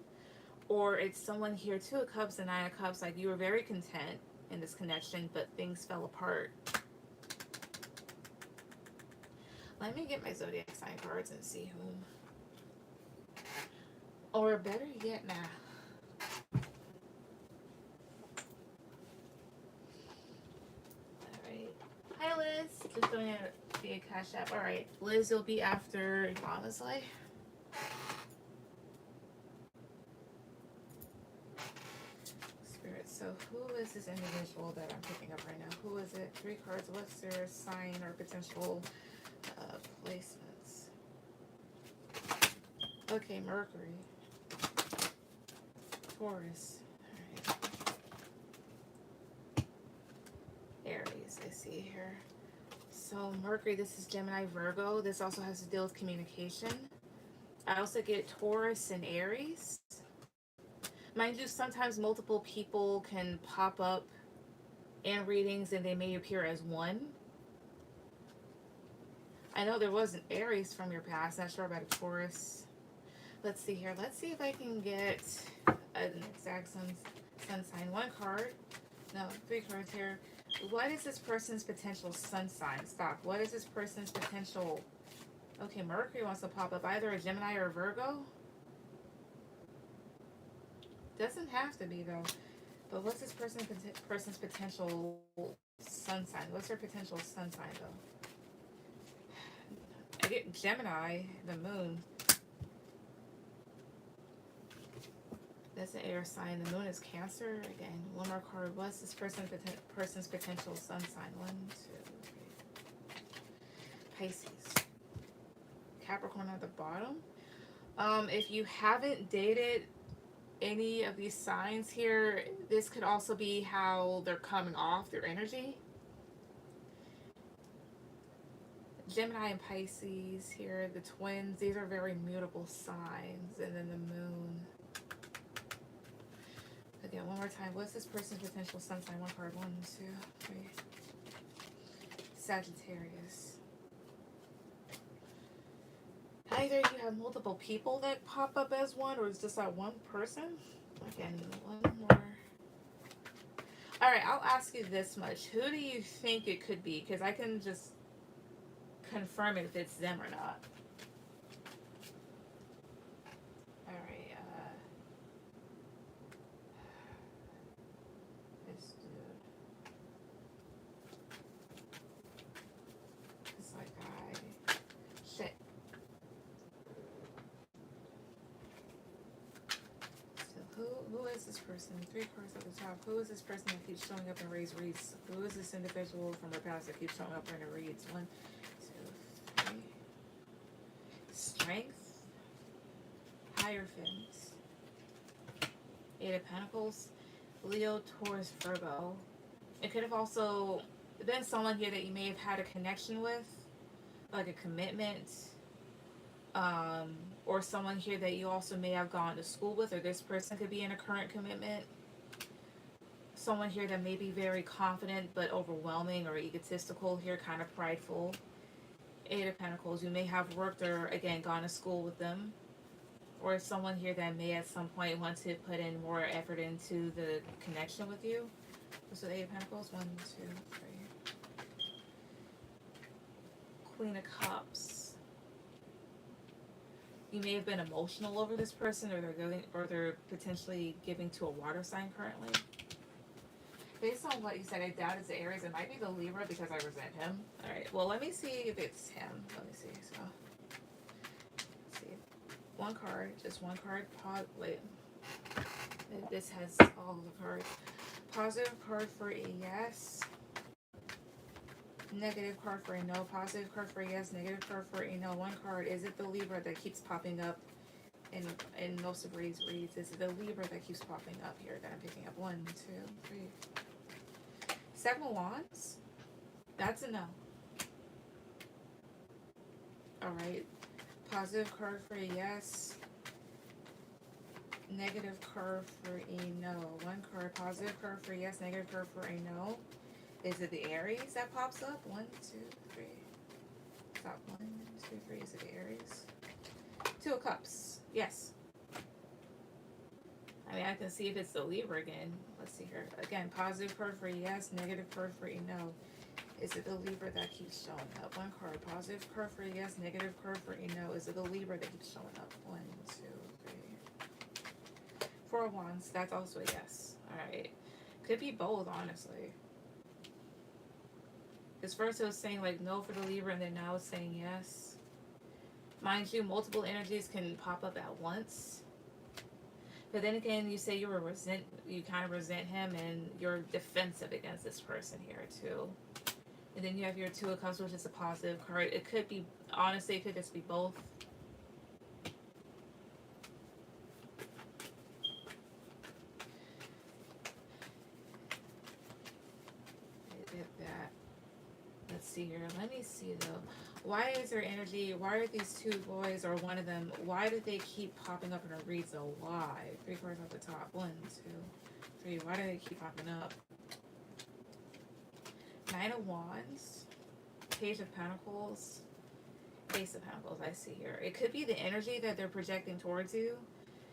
Or it's someone here, 2 of Cups and 9 of Cups, like you were very content in this connection, but things fell apart. Let me get my zodiac sign cards and see whom. Or better yet, nah. Alright. Hi, Liz. Just doing it via Cashapp. Alright. Liz will be after honestly. Spirit. So who is this individual that I'm picking up right now? Who is it? 3 cards. What's their sign or potential placements? Okay, Mercury. Taurus. Alright. Aries, I see here. So Mercury, this is Gemini, Virgo. This also has to deal with communication. I also get Taurus and Aries. Mind you, sometimes multiple people can pop up in readings and they may appear as one. I know there was an Aries from your past. Not sure about a Taurus. Let's see here. Let's see if I can get an exact sun sign. 1 card. No, 3 cards here. What is this person's potential sun sign? Stop. What is this person's potential... Okay, Mercury wants to pop up. Either a Gemini or a Virgo. Doesn't have to be, though. But what's this person's potential sun sign? What's their potential sun sign, though? I get Gemini, the moon. That's an air sign. The moon is Cancer. Again, 1 more card. What's this person's potential sun sign? 1, 2, 3. Pisces. Capricorn at the bottom. If you haven't dated any of these signs here, this could also be how they're coming off, their energy. Gemini and Pisces here, the twins. These are very mutable signs. And then the moon. Again, 1 more time. What's this person's potential sun sign? 1 card. 1, 2, 3. Sagittarius. Either you have multiple people that pop up as one, or it's just that one person. Again, 1 more. Alright, I'll ask you this much. Who do you think it could be? Because I can just confirm if it's them or not. Who is this person? 3 cards at the top. Who is this person that keeps showing up in Ray's reads? Who is this individual from her past that keeps showing up in her reads? 1, 2, 3. Strength. Hierophant. 8 of Pentacles. Leo, Taurus, Virgo. It could have also been someone here that you may have had a connection with, like a commitment. Or someone here that you also may have gone to school with, or this person could be in a current commitment. Someone here that may be very confident but overwhelming or egotistical here, kind of prideful. 8 of Pentacles. You may have worked or, again, gone to school with them. Or someone here that may at some point want to put in more effort into the connection with you. So 8 of Pentacles. 1, 2, 3. Queen of Cups. You may have been emotional over this person, or they're potentially giving to a water sign currently. Based on what you said, I doubt it's the Aries. It might be the Libra because I resent him. All right. Well, let me see if it's him. Let me see. So, let's see. 1 card, just 1 card. Wait. This has all of the cards. Positive card for a yes. Negative card for a no. Positive card for a yes. Negative card for a no. 1 card. Is it the Libra that keeps popping up in most of Ray's reads? Is it the Libra that keeps popping up here that I'm picking up? 1, 2, 3. 7 of Wands. That's a no. Alright. Positive card for a yes. Negative card for a no. 1 card. Positive card for a yes. Negative card for a no. Is it the Aries that pops up? 1, 2, 3. Stop. 1, 2, 3. Is it the Aries? 2 of Cups. Yes. I mean, I can see if it's the Libra again. Let's see here. Again, positive card for a yes, negative card for a no. Is it the Libra that keeps showing up? 1 card. Positive card for a yes, negative card for a no. Is it the Libra that keeps showing up? 1, 2, 3. Four of Wands, that's also a yes. Alright. Could be both, honestly. Because first it was saying like no for the Libra, and then now it's saying yes. Mind you, multiple energies can pop up at once. But then again, you say you kind of resent him, and you're defensive against this person here too. And then you have your Two of Cups, which is a positive card. It could be, honestly, it could just be both. I get that. Let's see here. Let me see though. Why is there energy? Why are these two boys, or one of them, why do they keep popping up in a read? So why? Three cards off the top. 1, 2, 3. Why do they keep popping up? Nine of Wands. Page of Pentacles. Ace of Pentacles, I see here. It could be the energy that they're projecting towards you,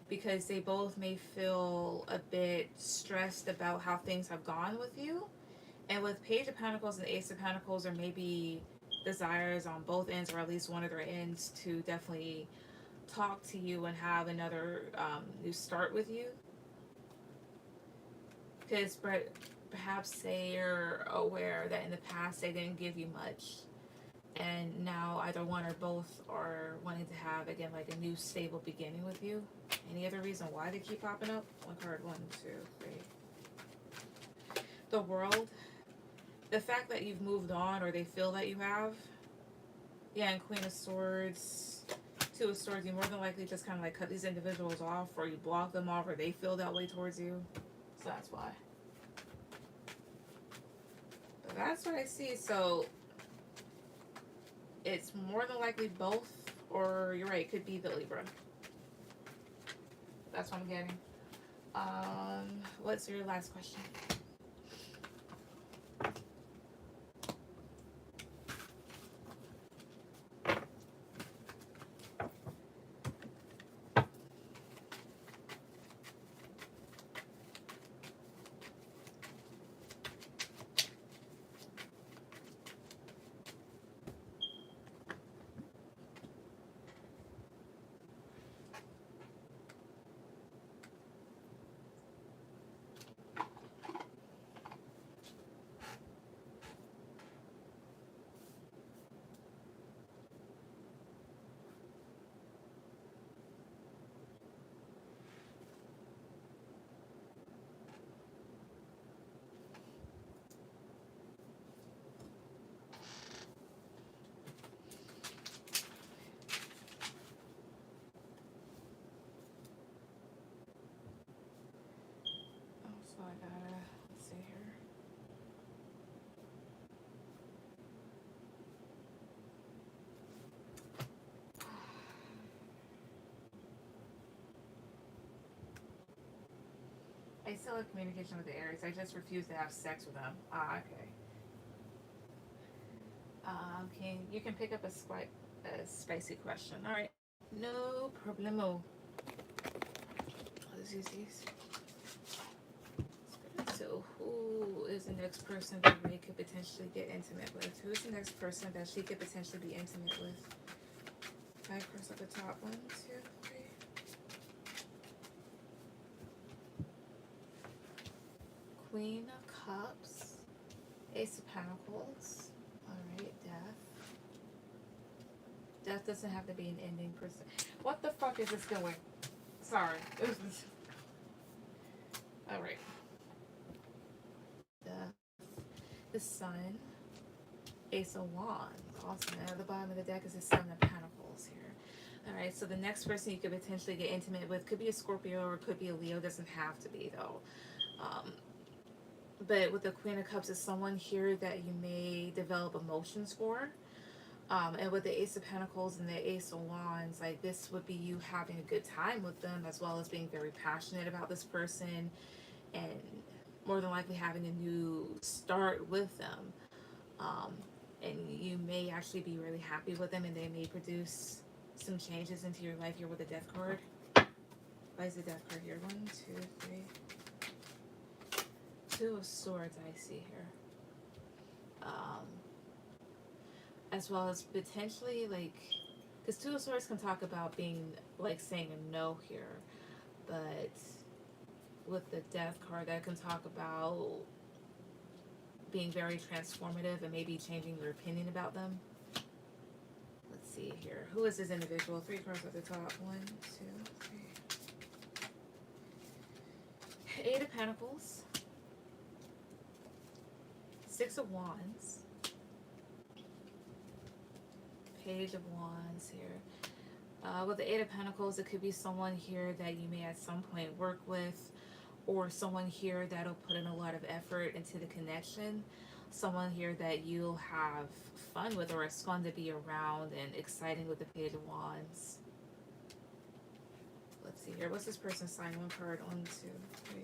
because they both may feel a bit stressed about how things have gone with you. And with Page of Pentacles and Ace of Pentacles, there may be desires on both ends, or at least one of their ends, to definitely talk to you and have another new start with you. Because perhaps they're aware that in the past they didn't give you much, and now either one or both are wanting to have, again, like a new stable beginning with you. Any other reason why they keep popping up? One card. 1, 2, 3. The World. The fact that you've moved on, or they feel that you have. Yeah, and Queen of Swords, Two of Swords, you more than likely just kind of like cut these individuals off, or you block them off, or they feel that way towards you. So that's why. But that's what I see. So it's more than likely both, or you're right, it could be the Libra. That's what I'm getting. What's your last question? So I gotta, let's see here. I still have communication with the Aries. I just refuse to have sex with them. Ah, okay. You can pick up a spicy question. All right. No problemo. Let's use these. So who is the next person that Ray could potentially get intimate with? Who's the next person that she could potentially be intimate with? 5 cards at the top. 1, 2, 3. Queen of Cups. Ace of Pentacles. Alright, Death. Death doesn't have to be an ending person. What the fuck is this doing? Sorry. Alright. The Sun. Ace of Wands. Awesome. And at the bottom of the deck is the Seven of Pentacles here. Alright, so the next person you could potentially get intimate with could be a Scorpio or could be a Leo. Doesn't have to be, though. But with the Queen of Cups, is someone here that you may develop emotions for. And with the Ace of Pentacles and the Ace of Wands, like, this would be you having a good time with them, as well as being very passionate about this person, and more than likely having a new start with them. And you may actually be really happy with them, and they may produce some changes into your life here with the Death card. Why is the Death card here? 1, 2, 3. 2 of Swords I see here. As well as potentially, like, because 2 of Swords can talk about being, like, saying a no here, but with the Death card, that can talk about being very transformative and maybe changing your opinion about them. Let's see here. Who is this individual? 3 cards at the top. 1, 2, 3. 8 of Pentacles. 6 of Wands. Page of Wands here. With the 8 of Pentacles, it could be someone here that you may at some point work with, or someone here that'll put in a lot of effort into the connection. Someone here that you'll have fun with, or it's fun to be around and exciting with the Page of Wands. Let's see here. What's this person's sign? 1 card. 1, 2, 3.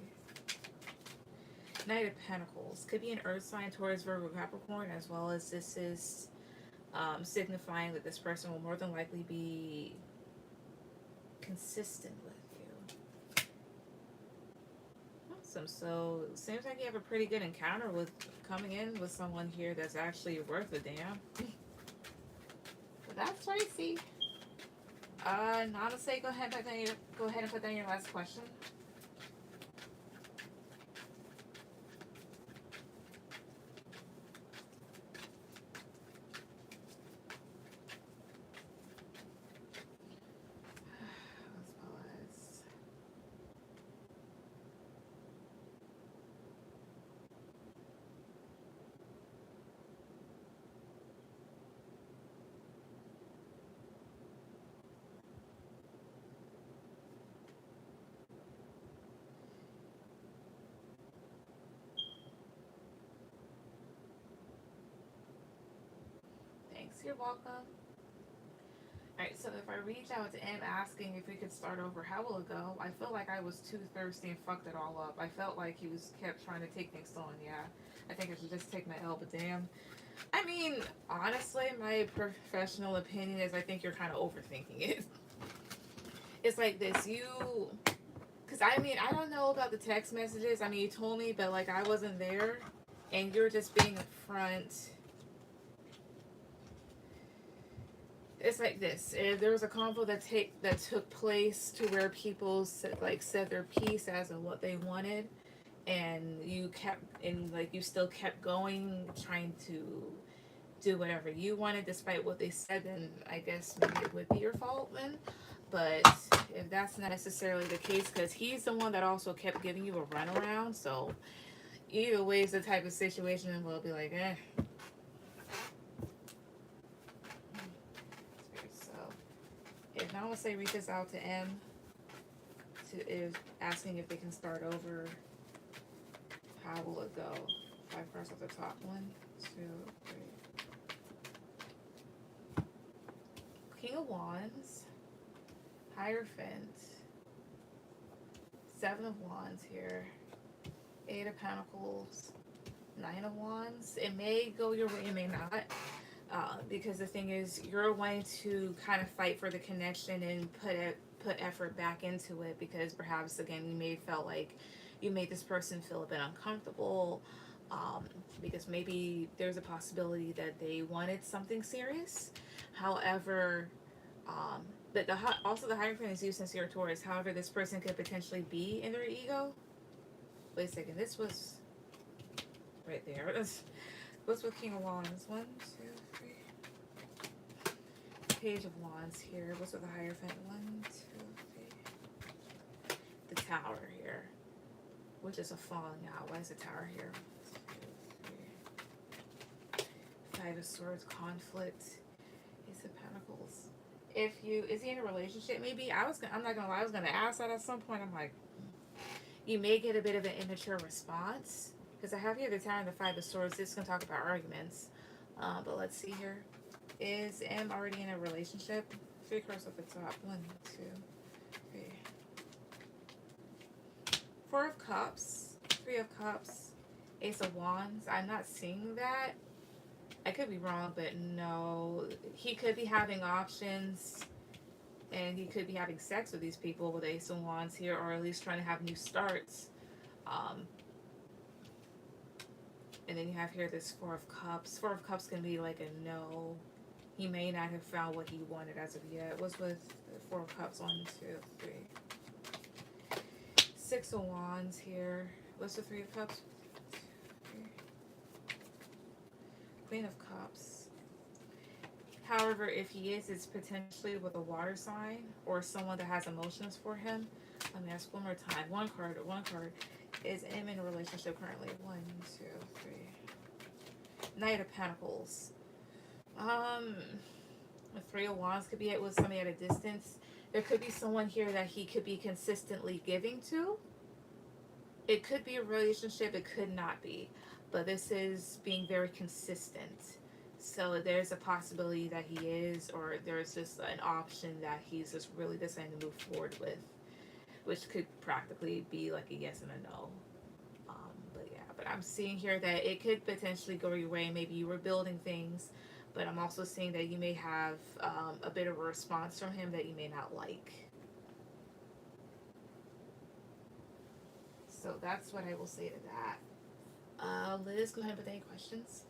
Knight of Pentacles. Could be an Earth sign, Taurus, Virgo, Capricorn, as well as this is signifying that this person will more than likely be consistent with you. Awesome. So it seems like you have a pretty good encounter with coming in with someone here that's actually worth a damn. But that's Tracy. Namaste. Go ahead and put down your last question. You're welcome. Alright, so if I reach out to M asking if we could start over, how will it go? I feel like I was too thirsty and fucked it all up. I felt like he kept trying to take things on. Yeah, I think I should just take my L, but damn. I mean, honestly, my professional opinion is I think you're kind of overthinking it. It's like this, because I mean, I don't know about the text messages. I mean, you told me, but like I wasn't there, and you're just being upfront. It's like this. There was a convo that took place to where people said their piece as of what they wanted, and you still kept going, trying to do whatever you wanted despite what they said. Then I guess maybe it would be your fault then. But if that's not necessarily the case, because he's the one that also kept giving you a runaround, so either way is the type of situation we'll be like, eh. If Namaste reaches out to M, asking if they can start over, how will it go? 5 cards at the top. 1, 2, 3. King of Wands, Hierophant, 7 of Wands here, 8 of Pentacles, 9 of Wands. It may go your way, it may not. Because the thing is, you're wanting to kind of fight for the connection and put effort back into it, because perhaps again you may felt like you made this person feel a bit uncomfortable, because maybe there's a possibility that they wanted something serious. However, but also the Hierophant is used since you're a Taurus. However, this person could potentially be in their ego. Wait a second, this was right there. What's with King of Wands? 1, 2, 3. Page of Wands here. What's with the Hierophant? 1, 2, 3. The Tower here, which is a falling out. Why is the Tower here? 2, 3. 5 of Swords, conflict. Ace of Pentacles. Is he in a relationship? Maybe. I'm not gonna lie. I was gonna ask that at some point. I'm like, you may get a bit of an immature response. Because I have here the Tower and the 5 of Swords. This is going to talk about arguments. But let's see here. Is M already in a relationship? 3 cards at the top. 1, 2, 3. 4 of Cups. 3 of Cups. Ace of Wands. I'm not seeing that. I could be wrong, but no. He could be having options. And he could be having sex with these people with Ace of Wands here. Or at least trying to have new starts. And then you have here this 4 of Cups. 4 of Cups can be like a no. He may not have found what he wanted as of yet. What's with the 4 of Cups? 1, 2, 3. Six of Wands here. What's the Three of Cups? Queen of Cups. However, if he is, it's potentially with a water sign or someone that has emotions for him. Let me ask one more time. One card. Is M in a relationship currently? 1, 2, 3. Knight of Pentacles. The Three of Wands could be it with somebody at a distance. There could be someone here that he could be consistently giving to. It could be a relationship, it could not be. But this is being very consistent. So there's a possibility that he is, or there's just an option that he's just really deciding to move forward with, which could practically be like a yes and a no. But yeah, but I'm seeing here that it could potentially go your way. Maybe you were building things, but I'm also seeing that you may have a bit of a response from him that you may not like. So that's what I will say to that. Liz, go ahead with any questions.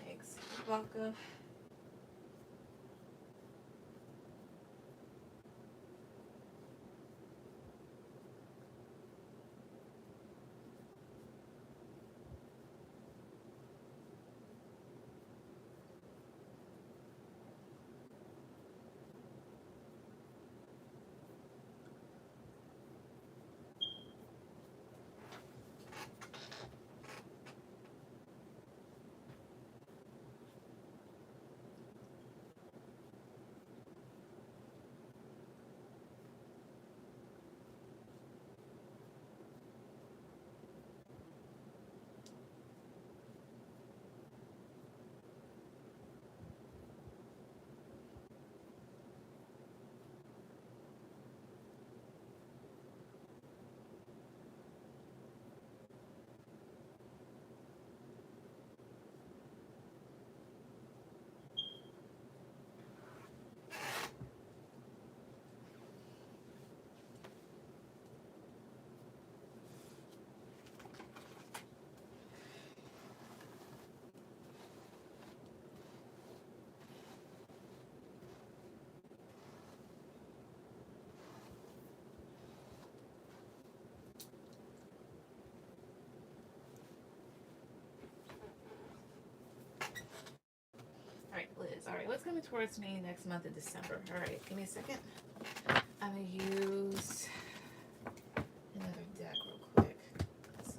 Thanks. You're welcome. All right, Liz. All right, what's coming towards me next month in December? All right, give me a second. I'm gonna use another deck real quick. So,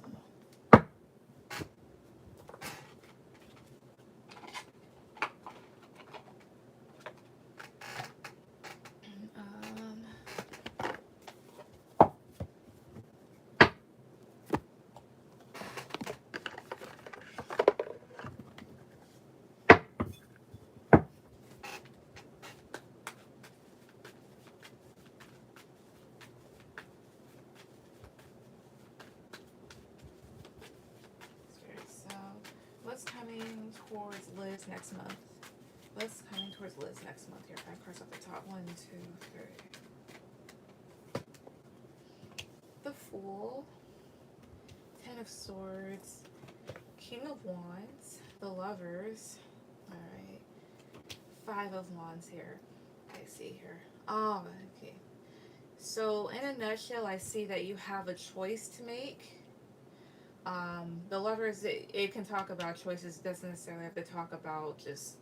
um, so what's coming towards Liz next month? What's coming towards Liz next month? Here, 5 cards off the top. 1, 2, 3. The Fool, 10 of Swords, King of Wands, the Lovers. All right, 5 of Wands here. I see here. Oh, okay. So in a nutshell, I see that you have a choice to make. The Lovers, it can talk about choices. It doesn't necessarily have to talk about just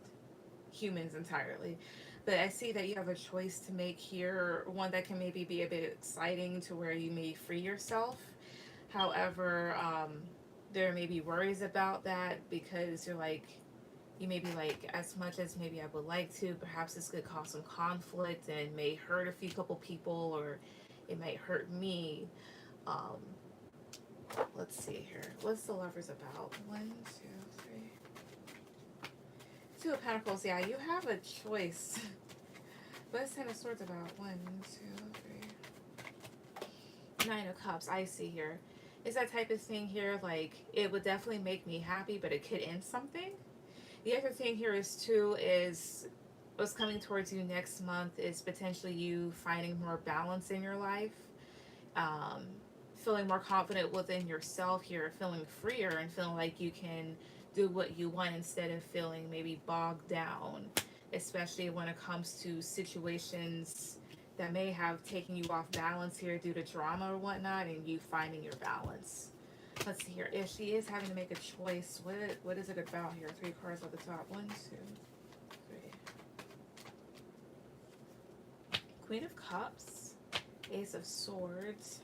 humans entirely. But I see that you have a choice to make here, one that can maybe be a bit exciting to where you may free yourself. However, there may be worries about that because you're like, you may be like, as much as maybe I would like to, perhaps this could cause some conflict and may hurt a few couple people, or it might hurt me. Um, let's see here. What's the Lovers about? 1, 2, 3. 2 of Pentacles. Yeah, you have a choice. What's 10 of Swords about? 1, 2, 3. 9 of Cups. I see here. Is that type of thing here, like, it would definitely make me happy, but it could end something. The other thing here is, too, is What's coming towards you next month is potentially you finding more balance in your life, um, feeling more confident within yourself here, feeling freer and feeling like you can do what you want instead of feeling maybe bogged down, especially when it comes to situations that may have taken you off balance here due to drama or whatnot, and you finding your balance. Let's see here. If she is having to make a choice, what is it about here? Three cards at the top. One, two, three. Queen of Cups, Ace of Swords,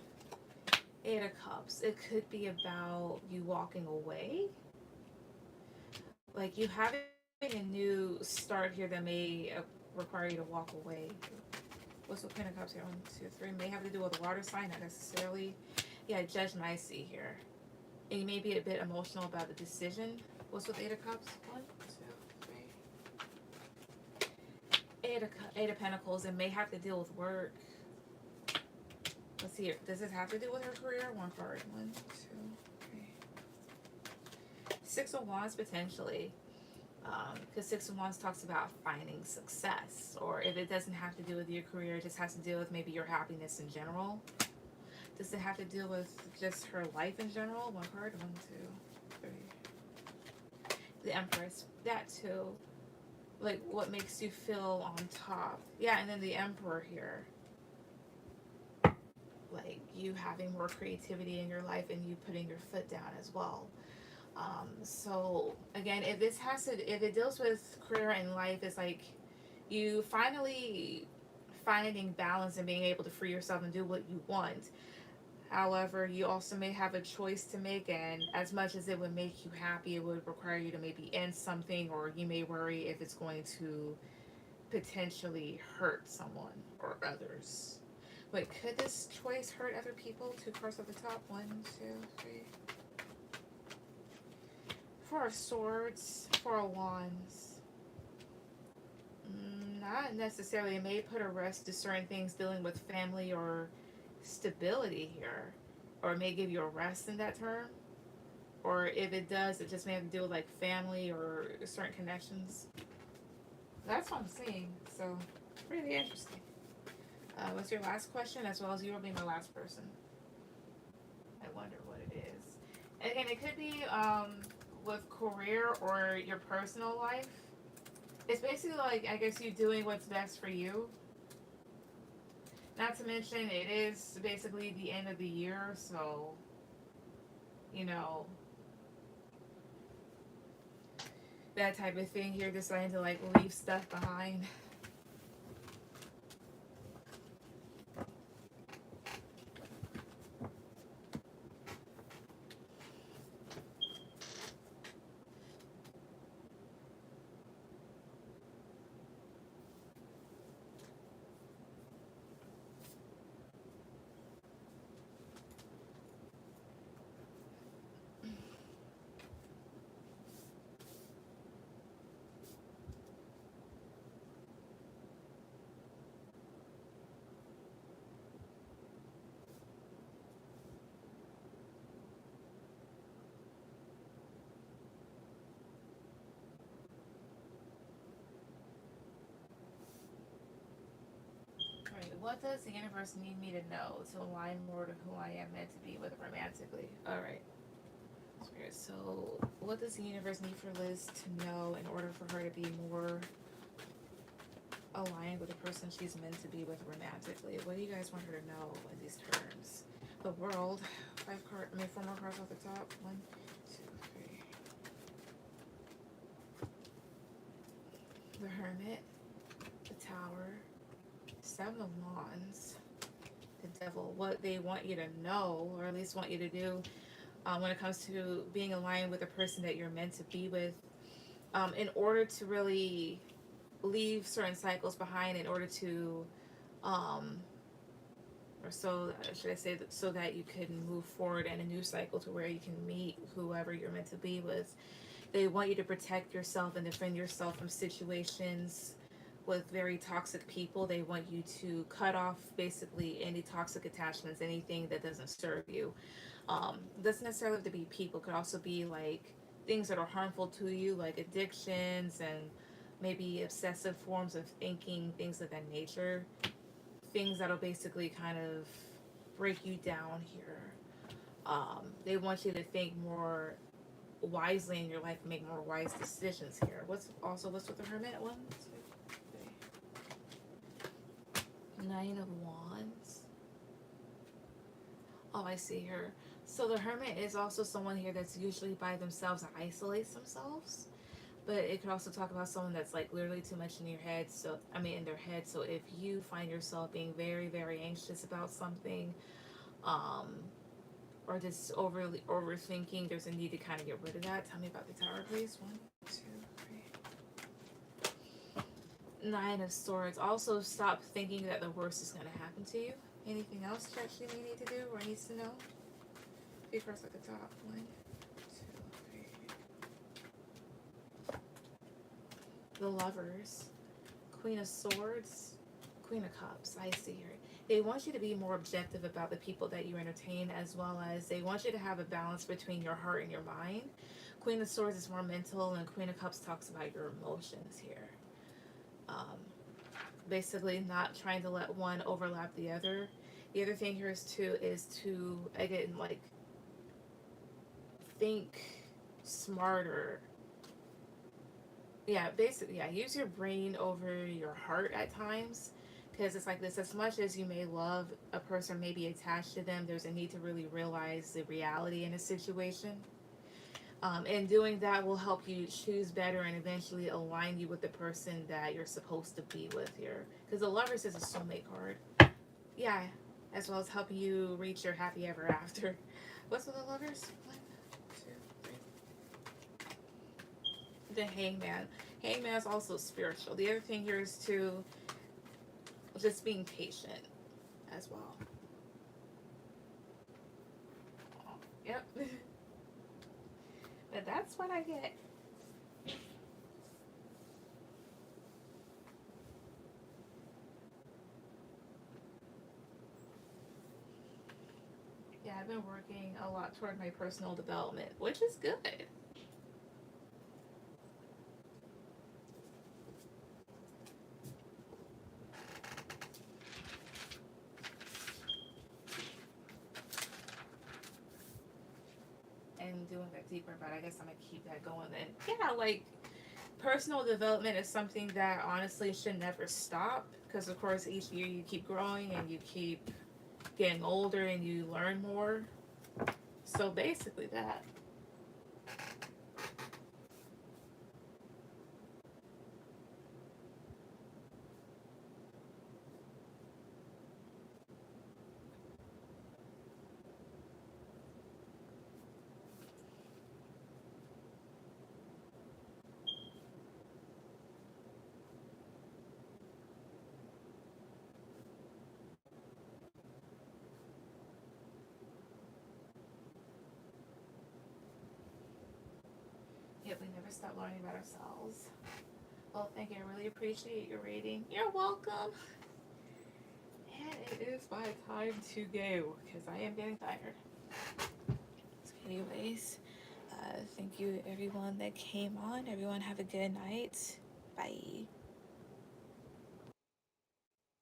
Eight of Cups. It could be about you walking away. Like you having a new start here that may require you to walk away. What's with Queen of Cups here? One, two, three. May have to do with a water sign, not necessarily. Yeah, Judge Nicey here. And you may be a bit emotional about the decision. What's with Eight of Cups? One, two, three. Eight of Pentacles. It may have to deal with work. Let's see. Does this have to do with her career? One card. One, two, three. Six of Wands potentially. Because Six of Wands talks about finding success. Or if it doesn't have to do with your career, it just has to deal with maybe your happiness in general. Does it have to deal with just her life in general? One card. One, two, three. The Empress. That too. Like what makes you feel on top. Yeah, and then the Emperor here. Like you having more creativity in your life and you putting your foot down as well. So again, if it deals with career and life, it's like you finally finding balance and being able to free yourself and do what you want. However, you also may have a choice to make, and as much as it would make you happy, it would require you to maybe end something, or you may worry if it's going to potentially hurt someone or others. Wait, could this choice hurt other people? Two cards at the top. One, two, three. Four of Swords, Four of Wands. Not necessarily. It may put a rest to certain things dealing with family or stability here. Or it may give you a rest in that term. Or if it does, it just may have to do with like family or certain connections. That's what I'm seeing. So, really interesting. What's your last question? As well as you will be my last person. I wonder what it is. Again, it could be with career or your personal life. It's basically like, I guess, you doing what's best for you. Not to mention, it is basically the end of the year, so, you know, that type of thing here, deciding to like leave stuff behind. Right, what does the universe need me to know to align more to who I am meant to be with romantically? Alright. So, what does the universe need for Liz to know in order for her to be more aligned with the person she's meant to be with romantically? What do you guys want her to know in these terms? The World. Four more cards off the top. One, two, three. The Hermit. The Tower. Seven of Wands. The Devil. What they want you to know, or at least want you to do when it comes to being aligned with the person that you're meant to be with, in order to really leave certain cycles behind, in order to or so should I say, that so that you can move forward in a new cycle to where you can meet whoever you're meant to be with. They want you to protect yourself and defend yourself from situations with very toxic people. They want you to cut off basically any toxic attachments, anything that doesn't serve you. Doesn't necessarily have to be people. It could also be like things that are harmful to you, like addictions and maybe obsessive forms of thinking, things of that nature, things that'll basically kind of break you down here. They want you to think more wisely in your life and make more wise decisions here. What's with the Hermit? One, two, three. Nine of Wands. Oh, I see her. So the Hermit is also someone here that's usually by themselves and isolates themselves. But it could also talk about someone that's like literally too much in your head. So, I mean, in their head. So if you find yourself being very, very anxious about something, um, or just overly overthinking, there's a need to kind of get rid of that. Tell me about the Tower, please. One, two, three. Nine of Swords. Also, stop thinking that the worst is going to happen to you. Anything else that you may need to do or needs to know? Be first at the top. One, two, three. The Lovers. Queen of Swords. Queen of Cups. I see here. They want you to be more objective about the people that you entertain, as well as they want you to have a balance between your heart and your mind. Queen of Swords is more mental, and Queen of Cups talks about your emotions here. Basically, not trying to let one overlap the other. The other thing here is to again, like, think smarter. Yeah, basically, yeah, use your brain over your heart at times, because it's like this: as much as you may love a person, may be attached to them, there's a need to really realize the reality in a situation. And doing that will help you choose better and eventually align you with the person that you're supposed to be with here, because the Lovers is a soulmate card. Yeah, as well as helping you reach your happy ever after. What's with the Lovers? One, two, three. The Hangman. Hangman is also spiritual. The other thing here is to just being patient as well. Yep. But that's what I get. Yeah, I've been working a lot toward my personal development, which is good. And doing that deeper, but I guess I'm gonna keep that going then. Yeah, like personal development is something that honestly should never stop, because of course each year you keep growing and you keep getting older and you learn more. So basically that. Yep, we never stop learning about ourselves. Well, thank you. I really appreciate your reading. You're welcome. And it is my time to go because I am getting tired. So anyways, thank you everyone that came on. Everyone have a good night. Bye.